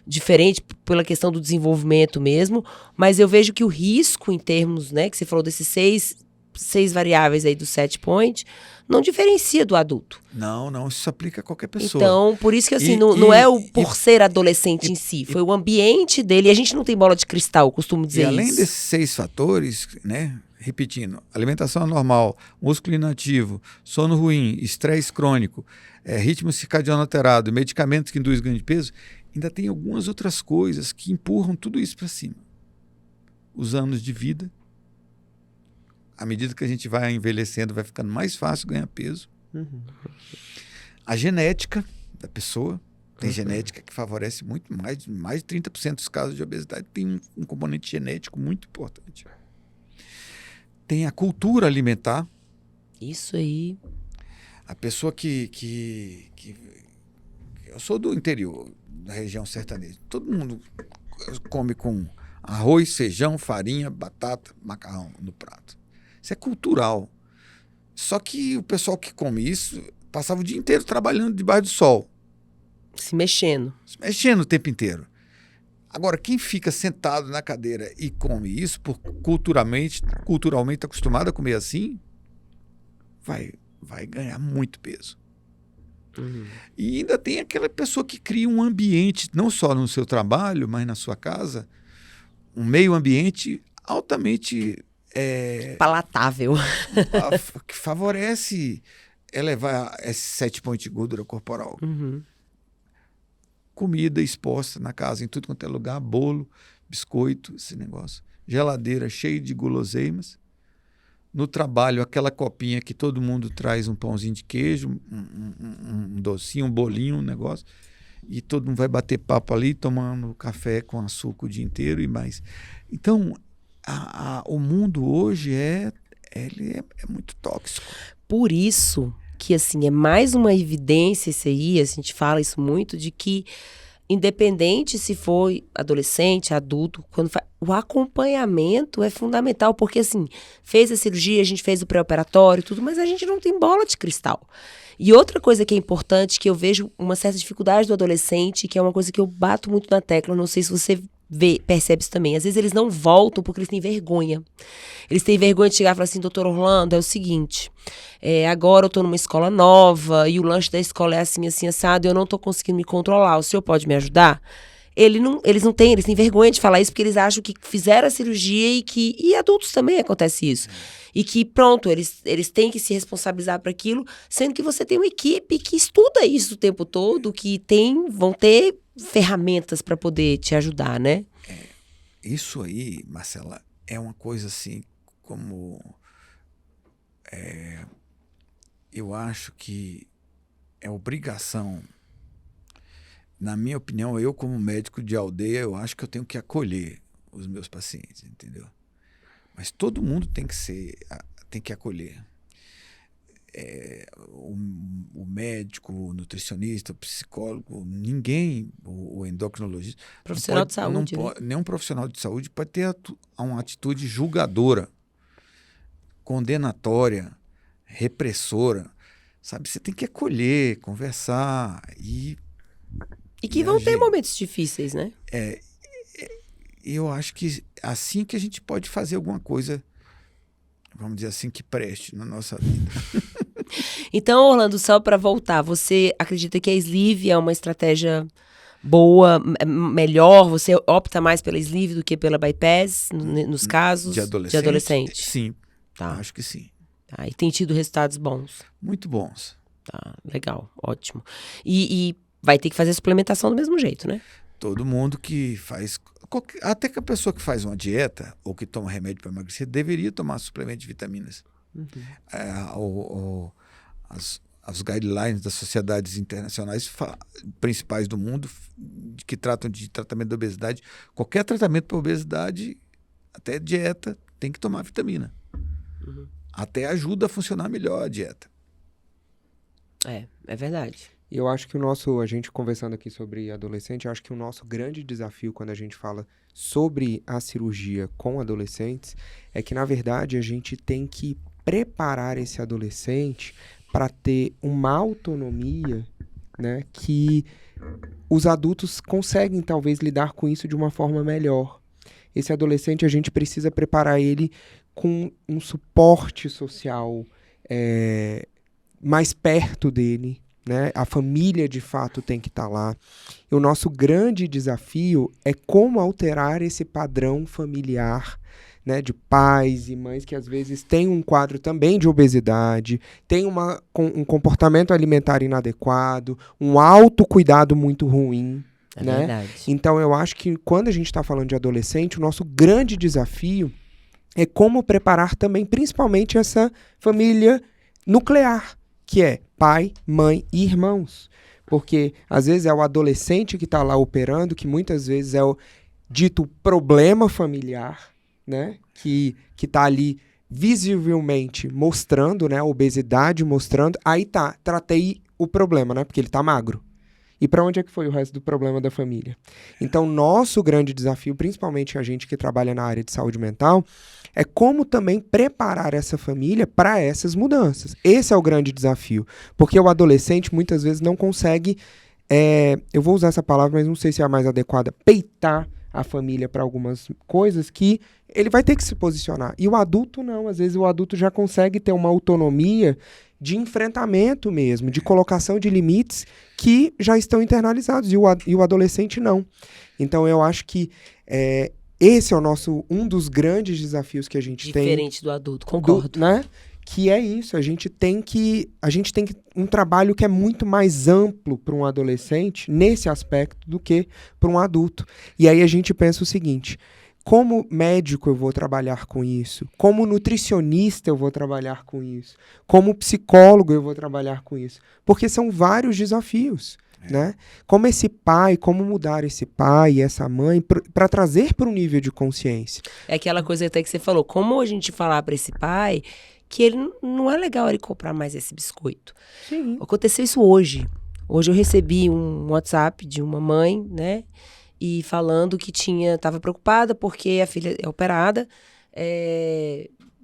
B: diferente pela questão do desenvolvimento mesmo, mas eu vejo que o risco em termos, né, que você falou desses seis variáveis aí do set point, não diferencia do adulto.
C: Não, isso se aplica a qualquer pessoa.
B: Então, por isso que assim, não é por ser adolescente em si, foi o ambiente dele, e a gente não tem bola de cristal, eu costumo dizer
C: E além
B: isso.
C: desses 6 fatores, né, repetindo, alimentação anormal, músculo inativo, sono ruim, estresse crônico, ritmo circadiano alterado, medicamentos que induzem ganho de peso, ainda tem algumas outras coisas que empurram tudo isso para cima. Os anos de vida, à medida que a gente vai envelhecendo, vai ficando mais fácil ganhar peso. A genética da pessoa, tem genética que favorece muito, mais de 30% dos casos de obesidade tem um componente genético muito importante. Tem a cultura alimentar.
B: Isso aí.
C: A pessoa que eu sou do interior, da região sertaneja. Todo mundo come com arroz, feijão, farinha, batata, macarrão no prato. Isso é cultural. Só que o pessoal que come isso passava o dia inteiro trabalhando debaixo do sol.
B: Se mexendo.
C: Se mexendo o tempo inteiro. Agora, quem fica sentado na cadeira e come isso, culturalmente acostumado a comer assim, vai ganhar muito peso. E ainda tem aquela pessoa que cria um ambiente, não só no seu trabalho, mas na sua casa, um meio ambiente altamente
B: palatável.
C: que favorece elevar esse set point de gordura corporal. Comida exposta na casa, em tudo quanto é lugar, bolo, biscoito, esse negócio. Geladeira cheia de guloseimas. No trabalho, aquela copinha que todo mundo traz um pãozinho de queijo, um docinho, um bolinho, um negócio. E todo mundo vai bater papo ali, tomando café com açúcar o dia inteiro e mais. Então, o mundo hoje é muito tóxico.
B: Por isso que, assim, é mais uma evidência isso aí, a gente fala isso muito, de que independente se for adolescente, adulto, o acompanhamento é fundamental, porque assim, fez a cirurgia, a gente fez o pré-operatório e tudo, mas a gente não tem bola de cristal. E outra coisa que é importante, que eu vejo uma certa dificuldade do adolescente, que é uma coisa que eu bato muito na tecla, não sei se você percebe isso também, às vezes eles não voltam porque eles têm vergonha. Eles têm vergonha de chegar e falar assim, doutor Orlando, é o seguinte, agora eu tô numa escola nova e o lanche da escola é assim, assim, assado, e eu não tô conseguindo me controlar, o senhor pode me ajudar? Eles têm vergonha de falar isso porque eles acham que fizeram a cirurgia e adultos também acontece isso. E que, pronto, eles têm que se responsabilizar por aquilo, sendo que você tem uma equipe que estuda isso o tempo todo, que vão ter ferramentas para poder te ajudar, né?
C: Isso aí, Marcela, é uma coisa assim como... eu acho que é obrigação. Na minha opinião, eu como médico de aldeia, eu acho que eu tenho que acolher os meus pacientes, entendeu? Mas todo mundo tem que acolher. O médico, o nutricionista, o psicólogo, ninguém, o endocrinologista...
B: Profissional de saúde.
C: Nenhum profissional de saúde pode ter uma atitude julgadora, condenatória, repressora. Sabe? Você tem que acolher, conversar e
B: que vão ter momentos difíceis, né?
C: Eu acho que assim que a gente pode fazer alguma coisa, vamos dizer assim, que preste na nossa vida.
B: Então, Orlando, só para voltar, você acredita que a sleeve é uma estratégia boa, melhor? Você opta mais pela sleeve do que pela bypass, nos casos
C: de
B: adolescente?
C: Sim,
B: tá.
C: Acho que sim.
B: Tá, e tem tido resultados bons?
C: Muito bons.
B: Tá, legal, ótimo. E vai ter que fazer suplementação do mesmo jeito, né?
C: Todo mundo que faz... Até que a pessoa que faz uma dieta ou que toma remédio para emagrecer deveria tomar suplemento de vitaminas. As guidelines das sociedades internacionais principais do mundo que tratam de tratamento da obesidade, qualquer tratamento para obesidade, até dieta, tem que tomar vitamina. Até ajuda a funcionar melhor a dieta.
B: É verdade.
A: Eu acho que a gente conversando aqui sobre adolescente, eu acho que o nosso grande desafio quando a gente fala sobre a cirurgia com adolescentes é que, na verdade, a gente tem que preparar esse adolescente para ter uma autonomia, né, que os adultos conseguem talvez lidar com isso de uma forma melhor. Esse adolescente, a gente precisa preparar ele com um suporte social mais perto dele, né? A família, de fato, tem que estar lá. E o nosso grande desafio é como alterar esse padrão familiar, né? De pais e mães que, às vezes, têm um quadro também de obesidade, têm um comportamento alimentar inadequado, um autocuidado muito ruim.
B: É
A: Né?
B: verdade.
A: Então, eu acho que quando a gente está falando de adolescente, o nosso grande desafio é como preparar também, principalmente, essa família nuclear, que é pai, mãe e irmãos. Porque, às vezes, é o adolescente que está lá operando, que muitas vezes é o dito problema familiar, né? Que está ali visivelmente mostrando, né? A obesidade mostrando. Aí tá, tratei o problema, né? Porque ele está magro. E para onde é que foi o resto do problema da família? Então, nosso grande desafio, principalmente a gente que trabalha na área de saúde mental, é como também preparar essa família para essas mudanças. Esse é o grande desafio. Porque o adolescente, muitas vezes, não consegue, eu vou usar essa palavra, mas não sei se é a mais adequada, peitar a família para algumas coisas que ele vai ter que se posicionar. E o adulto não. Às vezes, o adulto já consegue ter uma autonomia de enfrentamento mesmo, de colocação de limites que já estão internalizados, e o adolescente não. Então, eu acho que esse é um dos grandes desafios que a gente tem.
B: Diferente do adulto, concordo.
A: Né? Que é isso, a gente tem um trabalho que é muito mais amplo para um adolescente nesse aspecto do que para um adulto. E aí a gente pensa o seguinte: como médico eu vou trabalhar com isso? Como nutricionista eu vou trabalhar com isso? Como psicólogo eu vou trabalhar com isso? Porque são vários desafios, né? Como mudar esse pai e essa mãe para trazer para um nível de consciência.
B: É aquela coisa até que você falou, como a gente falar para esse pai que ele não é legal ele comprar mais esse biscoito.
A: Sim.
B: Aconteceu isso hoje. Hoje eu recebi um WhatsApp de uma mãe, né? E falando que estava preocupada porque a filha é operada,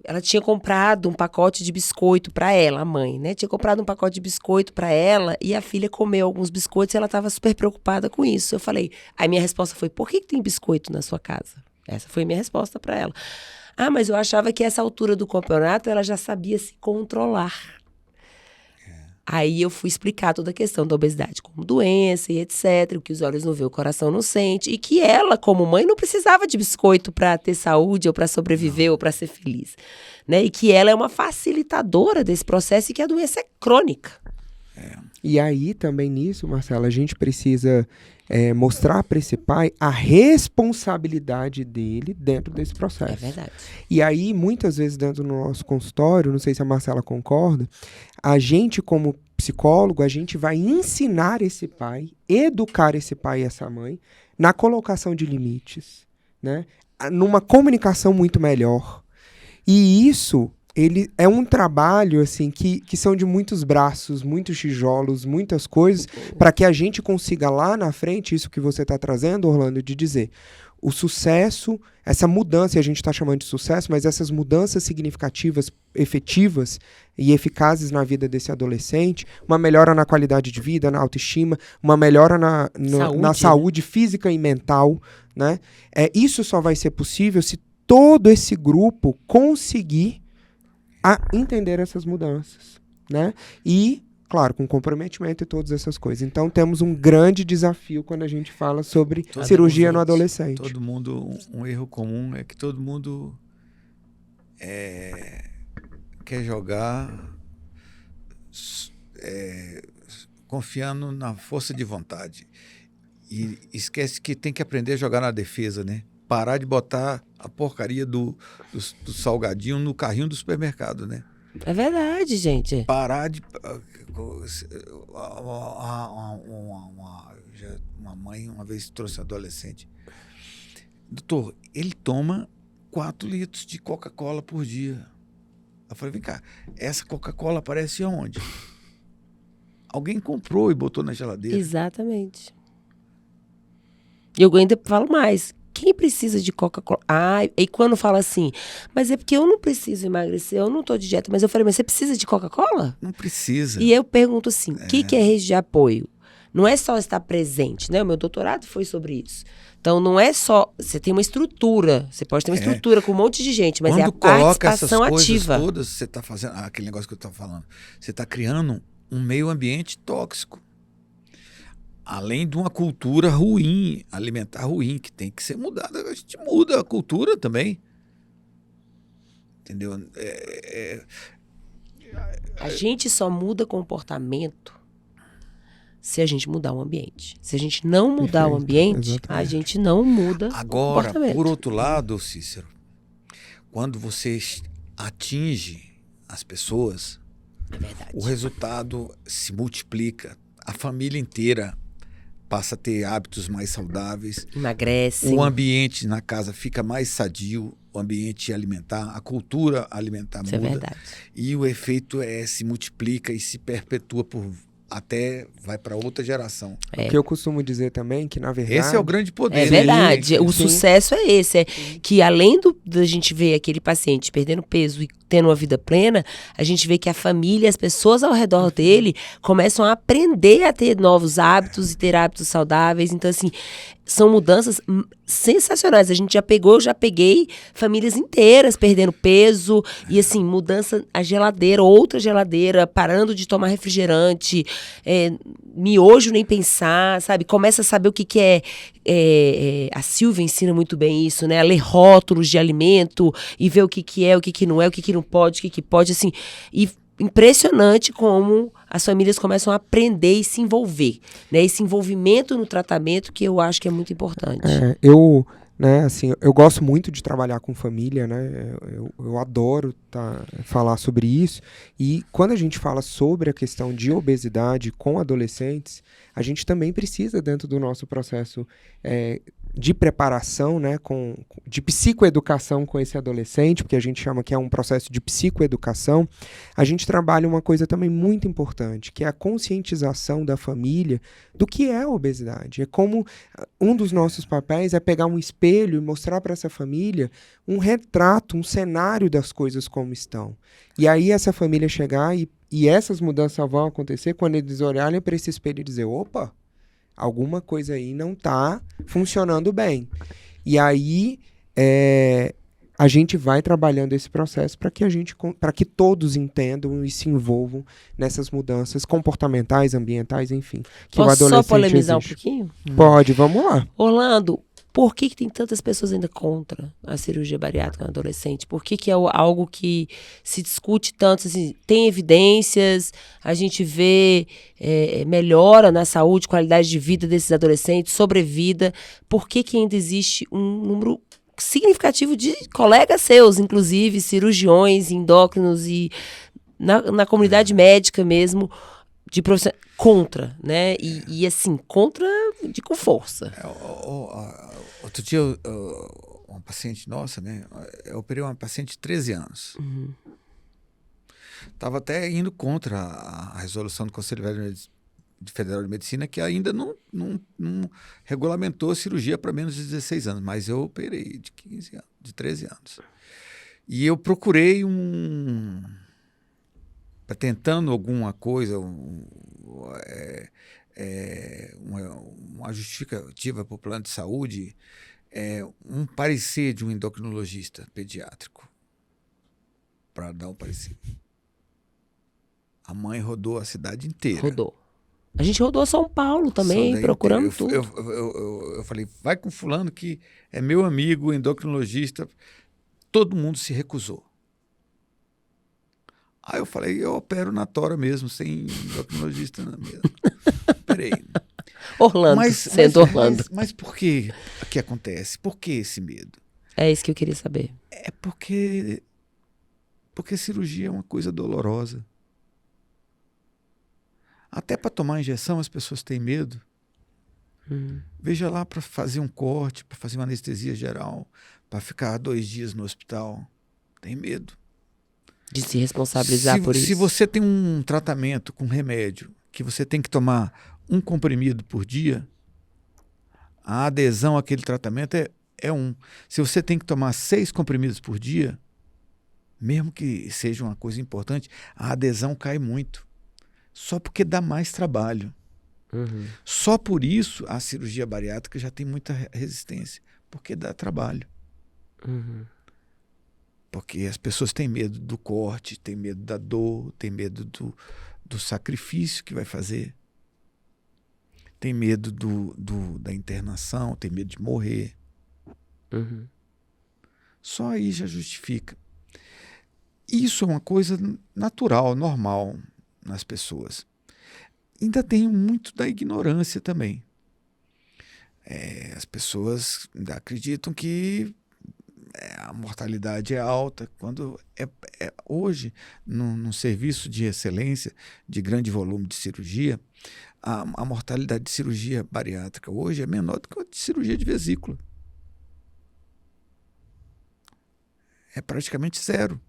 B: ela tinha comprado um pacote de biscoito para ela, a mãe, né? Tinha comprado um pacote de biscoito para ela e a filha comeu alguns biscoitos e ela estava super preocupada com isso. Eu falei, aí minha resposta foi, por que tem biscoito na sua casa? Essa foi a minha resposta para ela. Ah, mas eu achava que essa altura do campeonato ela já sabia se controlar. Aí eu fui explicar toda a questão da obesidade como doença e etc, o que os olhos não vê, o coração não sente, e que ela, como mãe, não precisava de biscoito para ter saúde ou para sobreviver ou para ser feliz, né? E que ela é uma facilitadora desse processo e que a doença é crônica.
A: E aí também nisso, Marcela, a gente precisa mostrar para esse pai a responsabilidade dele dentro desse processo.
B: É verdade.
A: E aí, muitas vezes dentro do nosso consultório, não sei se a Marcela concorda, a gente como psicólogo, a gente vai ensinar esse pai, educar esse pai e essa mãe na colocação de limites, né? Numa comunicação muito melhor. E isso ele é um trabalho assim que são de muitos braços, muitos tijolos, muitas coisas, para que a gente consiga lá na frente, isso que você está trazendo, Orlando, de dizer, o sucesso, essa mudança, e a gente está chamando de sucesso, mas essas mudanças significativas, efetivas e eficazes na vida desse adolescente, uma melhora na qualidade de vida, na autoestima, uma melhora na saúde física e mental, né? Isso só vai ser possível se todo esse grupo conseguir entender essas mudanças, né? E, claro, com comprometimento e todas essas coisas. Então, temos um grande desafio quando a gente fala sobre cirurgia no adolescente.
C: Todo mundo, um erro comum é que todo mundo quer jogar confiando na força de vontade. E esquece que tem que aprender a jogar na defesa, né? Parar de botar a porcaria do salgadinho no carrinho do supermercado, né?
B: É verdade, gente.
C: Parar de... Uma mãe uma vez trouxe um adolescente. Doutor, ele toma 4 litros de Coca-Cola por dia. Eu falei, vem cá, essa Coca-Cola aparece aonde? Alguém comprou e botou na geladeira.
B: Exatamente. E eu ainda falo mais. Quem precisa de Coca-Cola? Ah, e quando fala assim, mas é porque eu não preciso emagrecer, eu não tô de dieta. Mas eu falei, mas você precisa de Coca-Cola?
C: Não precisa.
B: E eu pergunto assim, o que é rede de apoio? Não é só estar presente, né? O meu doutorado foi sobre isso. Então, não é só... Você tem uma estrutura. Você pode ter uma estrutura com um monte de gente, mas
C: quando
B: é a
C: coloca essas
B: participação
C: coisas
B: ativa.
C: todas, você está fazendo... aquele negócio que eu estava falando. Você está criando um meio ambiente tóxico. Além de uma cultura ruim, alimentar ruim, que tem que ser mudada. A gente muda a cultura também. Entendeu?
B: A gente só muda comportamento se a gente mudar o ambiente. Se a gente não mudar o ambiente,
A: exatamente.
B: a gente não muda o
C: Agora,
B: comportamento.
C: por outro lado, Cícero, quando você atinge as pessoas,
B: É verdade.
C: o resultado se multiplica. A família inteira passa a ter hábitos mais saudáveis.
B: Emagrece.
C: O ambiente na casa fica mais sadio, o ambiente alimentar, a cultura alimentar
B: Isso
C: muda.
B: é verdade.
C: E o efeito se multiplica e se perpetua até vai para outra geração.
A: O que eu costumo dizer também que, na verdade...
C: Esse é o grande poder.
B: É verdade. O
A: sim.
B: sucesso é esse. É que além da gente ver aquele paciente perdendo peso e tendo uma vida plena, a gente vê que a família, as pessoas ao redor dele começam a aprender a ter novos hábitos e ter hábitos saudáveis. Então, assim, são mudanças sensacionais. Eu já peguei famílias inteiras perdendo peso e, assim, mudança, a geladeira, outra geladeira, parando de tomar refrigerante, miojo nem pensar, sabe? Começa a saber o que é. A Silvia ensina muito bem isso, né? A ler rótulos de alimento e ver o que é, o que não é, o que não pode, o que pode, assim. E impressionante como as famílias começam a aprender e se envolver, né? Esse envolvimento no tratamento que eu acho que é muito importante.
A: Eu gosto muito de trabalhar com família, né? Eu adoro falar sobre isso. E quando a gente fala sobre a questão de obesidade com adolescentes, a gente também precisa, dentro do nosso processo de preparação, né, de psicoeducação com esse adolescente, porque a gente chama que é um processo de psicoeducação, a gente trabalha uma coisa também muito importante, que é a conscientização da família do que é a obesidade. É como um dos nossos papéis é pegar um espelho e mostrar para essa família um retrato, um cenário das coisas como estão. E aí essa família chegar e essas mudanças vão acontecer quando eles olharem para esse espelho e dizer, opa, alguma coisa aí não está funcionando bem. E aí a gente vai trabalhando esse processo para que todos entendam e se envolvam nessas mudanças comportamentais, ambientais, enfim. Que
B: Posso
A: o adolescente
B: só polemizar
A: exige.
B: um pouquinho?
A: Pode, vamos lá.
B: Orlando, por que tem tantas pessoas ainda contra a cirurgia bariátrica no adolescente? Por que é algo que se discute tanto? Assim, tem evidências, a gente vê melhora na saúde, qualidade de vida desses adolescentes, sobrevida. Por que ainda existe um número significativo de colegas seus, inclusive cirurgiões, endócrinos e na comunidade médica mesmo, de profissionais contra, né? E assim, contra com força.
C: Outro dia, uma paciente nossa, né? Eu operei uma paciente de 13 anos. Estava até indo contra a resolução do Conselho Federal de Medicina, que ainda não regulamentou a cirurgia para menos de 16 anos. Mas eu operei de 15 anos, de 13 anos. E eu procurei tentando alguma coisa, uma justificativa para o plano de saúde, um parecer de um endocrinologista pediátrico, para dar um parecer. A mãe rodou a cidade inteira.
B: Rodou. A gente rodou São Paulo também, procurando tudo.
C: Eu falei, vai com fulano que é meu amigo, endocrinologista. Todo mundo se recusou. Aí eu falei, eu opero na tora mesmo, sem endocrinologista mesmo. Peraí.
B: Orlando, Orlando.
C: Mas por que acontece? Por que esse medo?
B: É isso que eu queria saber.
C: É porque cirurgia é uma coisa dolorosa. Até para tomar injeção as pessoas têm medo. Veja lá, para fazer um corte, para fazer uma anestesia geral, para ficar 2 dias no hospital, tem medo.
B: De se responsabilizar por isso.
C: Se você tem um tratamento com remédio que você tem que tomar um comprimido por dia, a adesão àquele tratamento é 1. Se você tem que tomar 6 comprimidos por dia, mesmo que seja uma coisa importante, a adesão cai muito. Só porque dá mais trabalho. Só por isso a cirurgia bariátrica já tem muita resistência, porque dá trabalho. Porque as pessoas têm medo do corte, têm medo da dor, têm medo do sacrifício que vai fazer, tem medo da internação, tem medo de morrer. Só aí já justifica. Isso é uma coisa natural, normal nas pessoas. Ainda tem muito da ignorância também. As pessoas ainda acreditam que a mortalidade é alta, quando hoje, num serviço de excelência, de grande volume de cirurgia, a mortalidade de cirurgia bariátrica hoje é menor do que a de cirurgia de vesícula. É praticamente 0.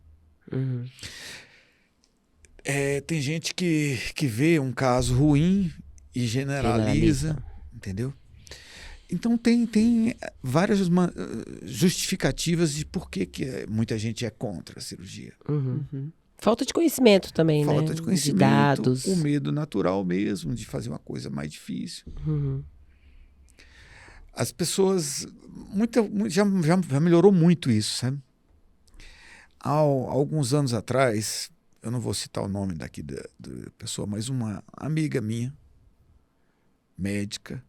C: Tem gente que vê um caso ruim e generaliza. Entendeu? Então tem várias justificativas de por que muita gente é contra a cirurgia.
B: Falta de conhecimento também, né?
C: Falta de conhecimento,
B: de dados.
C: O medo natural mesmo de fazer uma coisa mais difícil. As pessoas já melhorou muito isso, sabe? Há alguns anos atrás, eu não vou citar o nome daqui da pessoa, mas uma amiga minha, médica,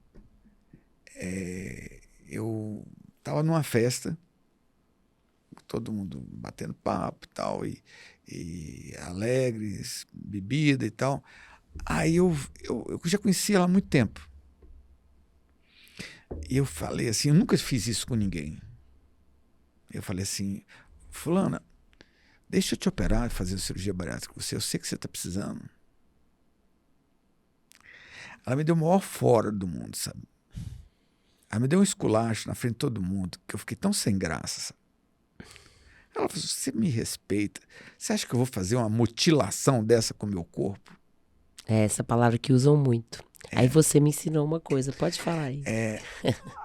C: eu estava numa festa, todo mundo batendo papo e tal, e alegres, bebida e tal. Aí eu já conhecia ela há muito tempo. E eu falei assim, eu nunca fiz isso com ninguém. Eu falei assim, fulana, deixa eu te operar e fazer a cirurgia bariátrica com você, eu sei que você está precisando. Ela me deu o maior fora do mundo, sabe? Ela me deu um esculacho na frente de todo mundo, que eu fiquei tão sem graça, sabe? Ela falou, você me respeita, você acha que eu vou fazer uma mutilação dessa com o meu corpo?
B: É essa palavra que usam muito. Aí você me ensinou uma coisa, pode falar aí.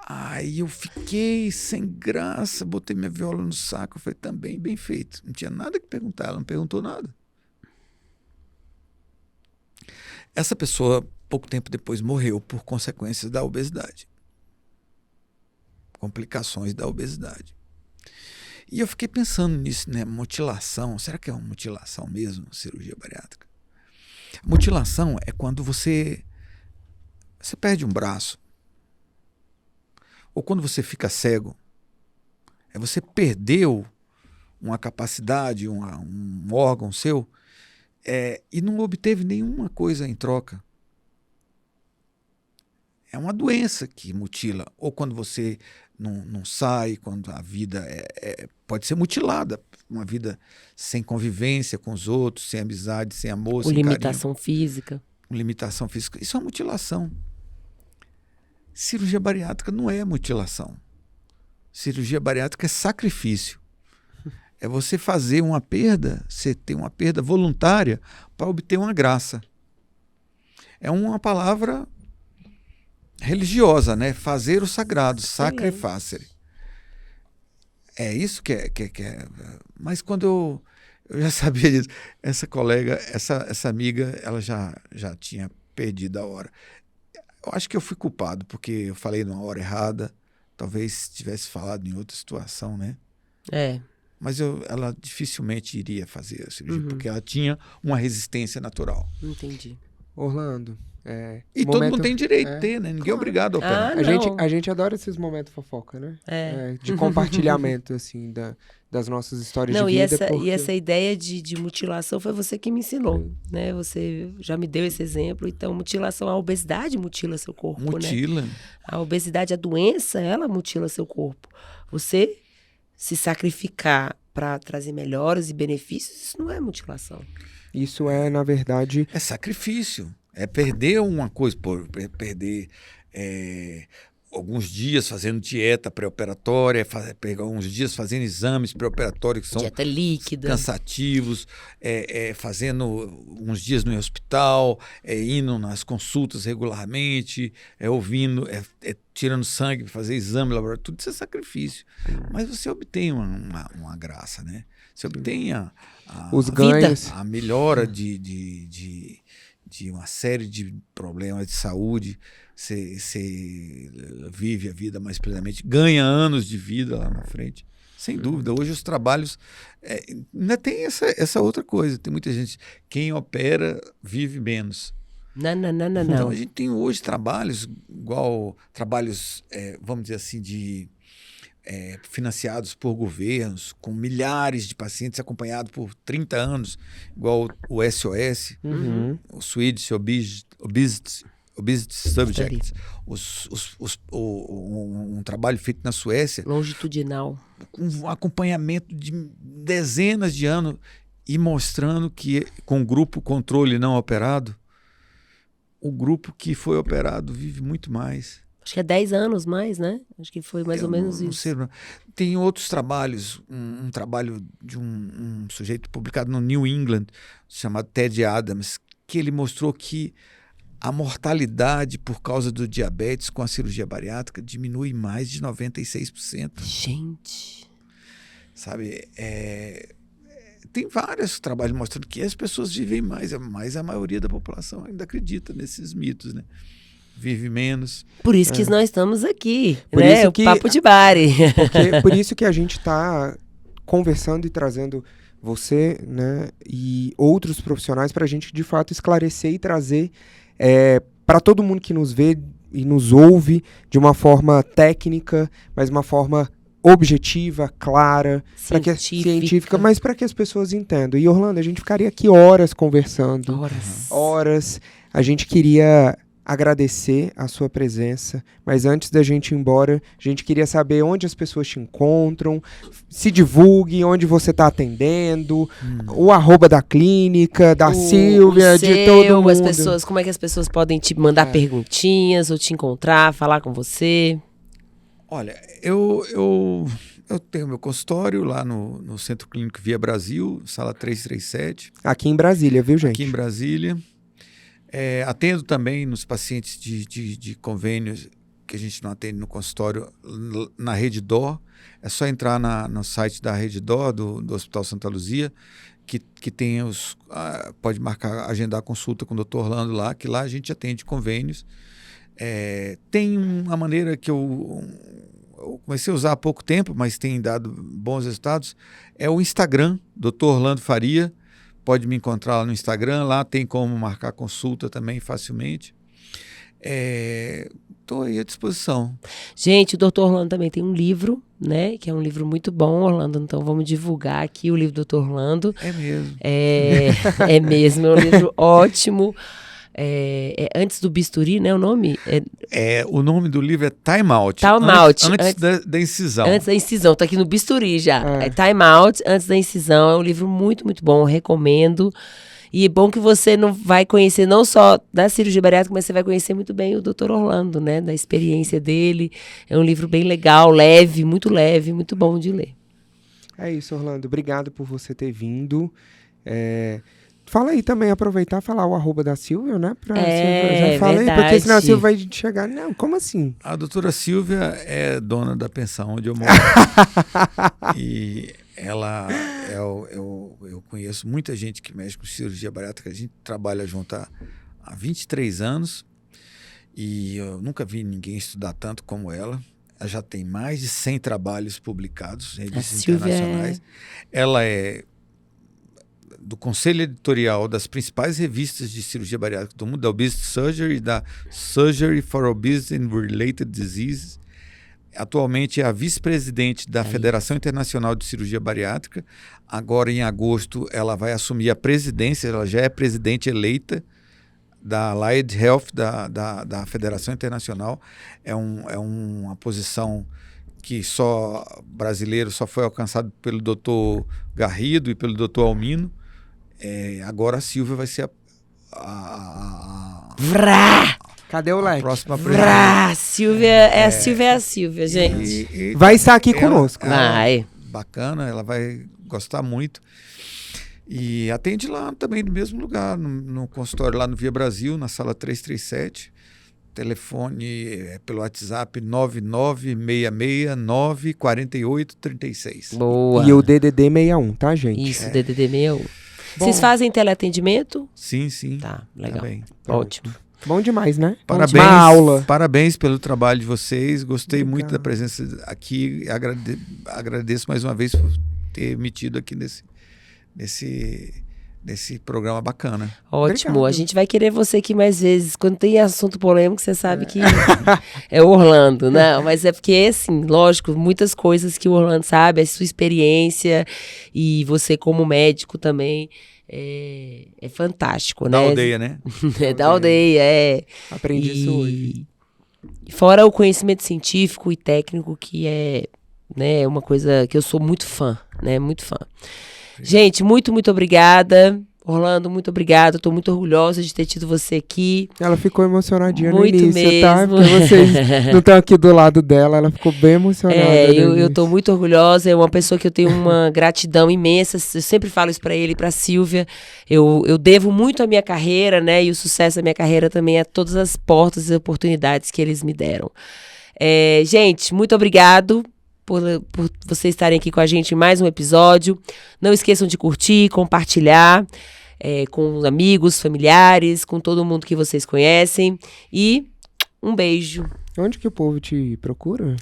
C: Aí eu fiquei sem graça, botei minha viola no saco, eu falei, também, bem feito. Não tinha nada que perguntar, ela não perguntou nada. Essa pessoa, pouco tempo depois, morreu por consequências da obesidade. Complicações da obesidade. E eu fiquei pensando nisso, né? Mutilação, será que é uma mutilação mesmo, cirurgia bariátrica? Mutilação é quando você perde um braço, ou quando você fica cego, você perdeu uma capacidade, um órgão seu, e não obteve nenhuma coisa em troca. É uma doença que mutila, ou quando você não sai, quando a vida pode ser mutilada, uma vida sem convivência com os outros, sem amizade, sem amor, sem
B: limitação
C: carinho.
B: física.
C: Limitação física. Isso é uma mutilação. Cirurgia bariátrica não é mutilação. Cirurgia bariátrica é sacrifício. É você fazer uma perda, você ter uma perda voluntária para obter uma graça. É uma palavra religiosa, né? Fazer o sagrado, sacrificere. É isso que é. Mas quando eu já sabia disso, essa colega, essa amiga, ela já tinha perdido a hora. Eu acho que eu fui culpado, porque eu falei numa hora errada, talvez tivesse falado em outra situação, né? Mas ela dificilmente iria fazer a cirurgia, porque ela tinha uma resistência natural.
B: Entendi.
A: Orlando,
C: e todo mundo tem direito de ter, né? Ninguém é obrigado a operar.
A: A gente adora esses momentos fofoca, né? De compartilhamento, assim, das nossas histórias de vida.
B: E essa ideia de mutilação foi você que me ensinou, né? Você já me deu esse exemplo. Então, mutilação, a obesidade mutila seu corpo,
C: Mutila.
B: né? A obesidade, a doença, ela mutila seu corpo. Você se sacrificar para trazer melhoras e benefícios, isso não é mutilação.
A: Isso é, na verdade...
C: É sacrifício. É perder uma coisa, perder alguns dias fazendo dieta pré-operatória, pegar uns dias fazendo exames pré-operatórios que são
B: dieta líquida,
C: cansativos, fazendo uns dias no hospital, indo nas consultas regularmente, ouvindo, tirando sangue para fazer exame laboratório, tudo isso é sacrifício. Mas você obtém uma graça, né? Você obtém
A: os ganhos,
C: a melhora de uma série de problemas de saúde. Você vive a vida mais plenamente, ganha anos de vida lá na frente, sem dúvida. Hoje os trabalhos ainda tem essa outra coisa, tem muita gente, quem opera vive menos.
B: Não.
C: Então a gente tem hoje trabalhos vamos dizer assim, financiados por governos, com milhares de pacientes acompanhados por 30 anos, igual o SOS, o Swedish Obesity Subjects, um trabalho feito na Suécia,
B: longitudinal,
C: com um acompanhamento de dezenas de anos e mostrando que com o grupo controle não operado, o grupo que foi operado vive muito mais.
B: Acho que é 10 anos mais, né? Acho que foi mais ou menos
C: não
B: isso.
C: Sei, não. Tem outros trabalhos, um trabalho de um sujeito publicado no New England, chamado Ted Adams, que ele mostrou que a mortalidade por causa do diabetes com a cirurgia bariátrica diminui mais de 96%.
B: Gente!
C: Sabe, tem vários trabalhos mostrando que as pessoas vivem mais, mas a maioria da população ainda acredita nesses mitos, né? Vive menos.
B: Por isso que nós estamos aqui,
A: por
B: né?
A: Isso
B: o
A: que,
B: Papo de Bari.
A: Por isso que a gente está conversando e trazendo você, né, e outros profissionais para a gente, de fato, esclarecer e trazer para todo mundo que nos vê e nos ouve de uma forma técnica, mas uma forma objetiva, clara, científica, mas para que as pessoas entendam. E, Orlando, a gente ficaria aqui horas conversando. Horas. A gente queria agradecer a sua presença, mas antes da gente ir embora, a gente queria saber onde as pessoas te encontram, se divulgue, onde você está atendendo, o @ da clínica, da Silvia, de todo mundo.
B: As pessoas, como é que as pessoas podem te mandar perguntinhas ou te encontrar, falar com você?
C: Olha, eu tenho meu consultório lá no Centro Clínico Via Brasil, sala 337.
A: Aqui em Brasília, viu, gente?
C: Aqui em Brasília. Atendo também nos pacientes de convênios que a gente não atende no consultório, na Rede Dó. É só entrar no site da Rede Dó, do Hospital Santa Luzia, que tem pode agendar consulta com o Dr. Orlando lá, que lá a gente atende convênios. Tem uma maneira que eu comecei a usar há pouco tempo, mas tem dado bons resultados, é o Instagram, Dr. Orlando Faria. Pode me encontrar lá no Instagram, lá tem como marcar consulta também facilmente. Estou aí à disposição.
B: Gente, o Dr. Orlando também tem um livro, né? Que é um livro muito bom, Orlando. Então vamos divulgar aqui o livro do Dr. Orlando.
C: É mesmo.
B: É mesmo, é um livro ótimo. Antes do bisturi, né? O nome?
C: O nome do livro é Time Out.
B: Time Out.
C: Antes da incisão.
B: Antes da incisão, tá aqui no bisturi já. Time Out, antes da incisão. É um livro muito, muito bom, recomendo. E é bom que você não vai conhecer não só da cirurgia bariátrica, mas você vai conhecer muito bem o Dr. Orlando, né? Da experiência dele. É um livro bem legal, leve, muito bom de ler.
A: É isso, Orlando. Obrigado por você ter vindo. Fala aí também, aproveitar e falar o @ da Silvia, né? Já falei,
B: verdade.
A: Porque senão a Silvia vai chegar. Não, como assim?
C: A doutora Silvia é dona da pensão onde eu moro. E ela, eu conheço muita gente que mexe com cirurgia bariátrica. A gente trabalha junto há 23 anos e eu nunca vi ninguém estudar tanto como ela. Ela já tem mais de 100 trabalhos publicados em revistas internacionais. Ela é do conselho editorial das principais revistas de cirurgia bariátrica do mundo, da Obesity Surgery e da Surgery for Obesity and Related Diseases. Atualmente é a vice-presidente da Federação Internacional de Cirurgia Bariátrica. Agora, em agosto, ela vai assumir a presidência, ela já é presidente eleita da Allied Health, da Federação Internacional. É uma posição que brasileiro só foi alcançado pelo Dr. Garrido e pelo Dr. Almino. Agora a Silvia vai ser
A: Cadê o leque?
C: próxima
B: Silvia a Silvia, gente.
A: Vai estar aqui conosco.
B: Vai.
C: Bacana, ela vai gostar muito. E atende lá também no mesmo lugar, no consultório lá no Via Brasil, na sala 337. Telefone pelo WhatsApp 996694836.
B: Boa.
A: E o DDD 61, tá, gente?
B: Isso, DDD 61. Vocês fazem teleatendimento?
C: Sim, sim.
B: Tá, legal.
C: Tá bem.
B: Ótimo.
A: Bom demais, né?
C: Parabéns,
A: Uma aula.
C: parabéns pelo trabalho de vocês. Gostei
A: Obrigado.
C: muito da presença aqui. Agradeço mais uma vez por ter metido aqui nesse programa bacana.
B: Ótimo.
A: Obrigado.
B: A gente vai querer você aqui mais vezes. Quando tem assunto polêmico, você sabe que é o Orlando, né? Mas é porque, assim, lógico, muitas coisas que o Orlando sabe, a sua experiência e você como médico também é fantástico,
C: Da
B: né?
C: aldeia, né?
B: É da aldeia,
A: Aprendi isso hoje.
B: E fora o conhecimento científico e técnico, que é, né, uma coisa que eu sou muito fã, né? Muito fã. Gente, muito, muito obrigada. Orlando, muito obrigada. Estou muito orgulhosa de ter tido você aqui.
A: Ela ficou emocionadinha
B: Muito
A: no início, tá?
B: mesmo.
A: Porque vocês não estão aqui do lado dela, ela ficou bem emocionada.
B: Eu tô muito orgulhosa. É uma pessoa que eu tenho uma gratidão imensa. Eu sempre falo isso para ele e para Silvia. Eu devo muito à minha carreira, né? E o sucesso da minha carreira também a todas as portas e oportunidades que eles me deram. Gente, muito obrigado por vocês estarem aqui com a gente em mais um episódio. Não esqueçam de curtir, compartilhar com amigos, familiares, com todo mundo que vocês conhecem. E um beijo.
A: Onde que o povo te procura?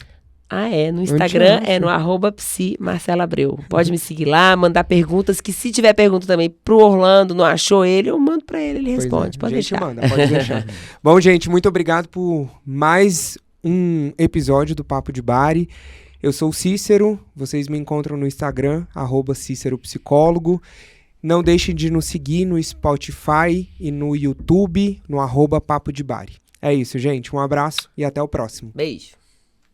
B: No Instagram
A: acha?
B: é no @psi_Marcela_Abreu. Pode me seguir lá, mandar perguntas, que se tiver pergunta também pro Orlando, não achou ele, eu mando pra ele, ele responde. Pode
A: gente,
B: deixar.
A: Manda, pode deixar. Bom, gente, muito obrigado por mais um episódio do Papo de Bari. Eu sou o Cícero, vocês me encontram no Instagram, @CíceroPsicólogo. Não deixem de nos seguir no Spotify e no YouTube, no @Papo de Bari. É isso, gente. Um abraço e até o próximo.
B: Beijo.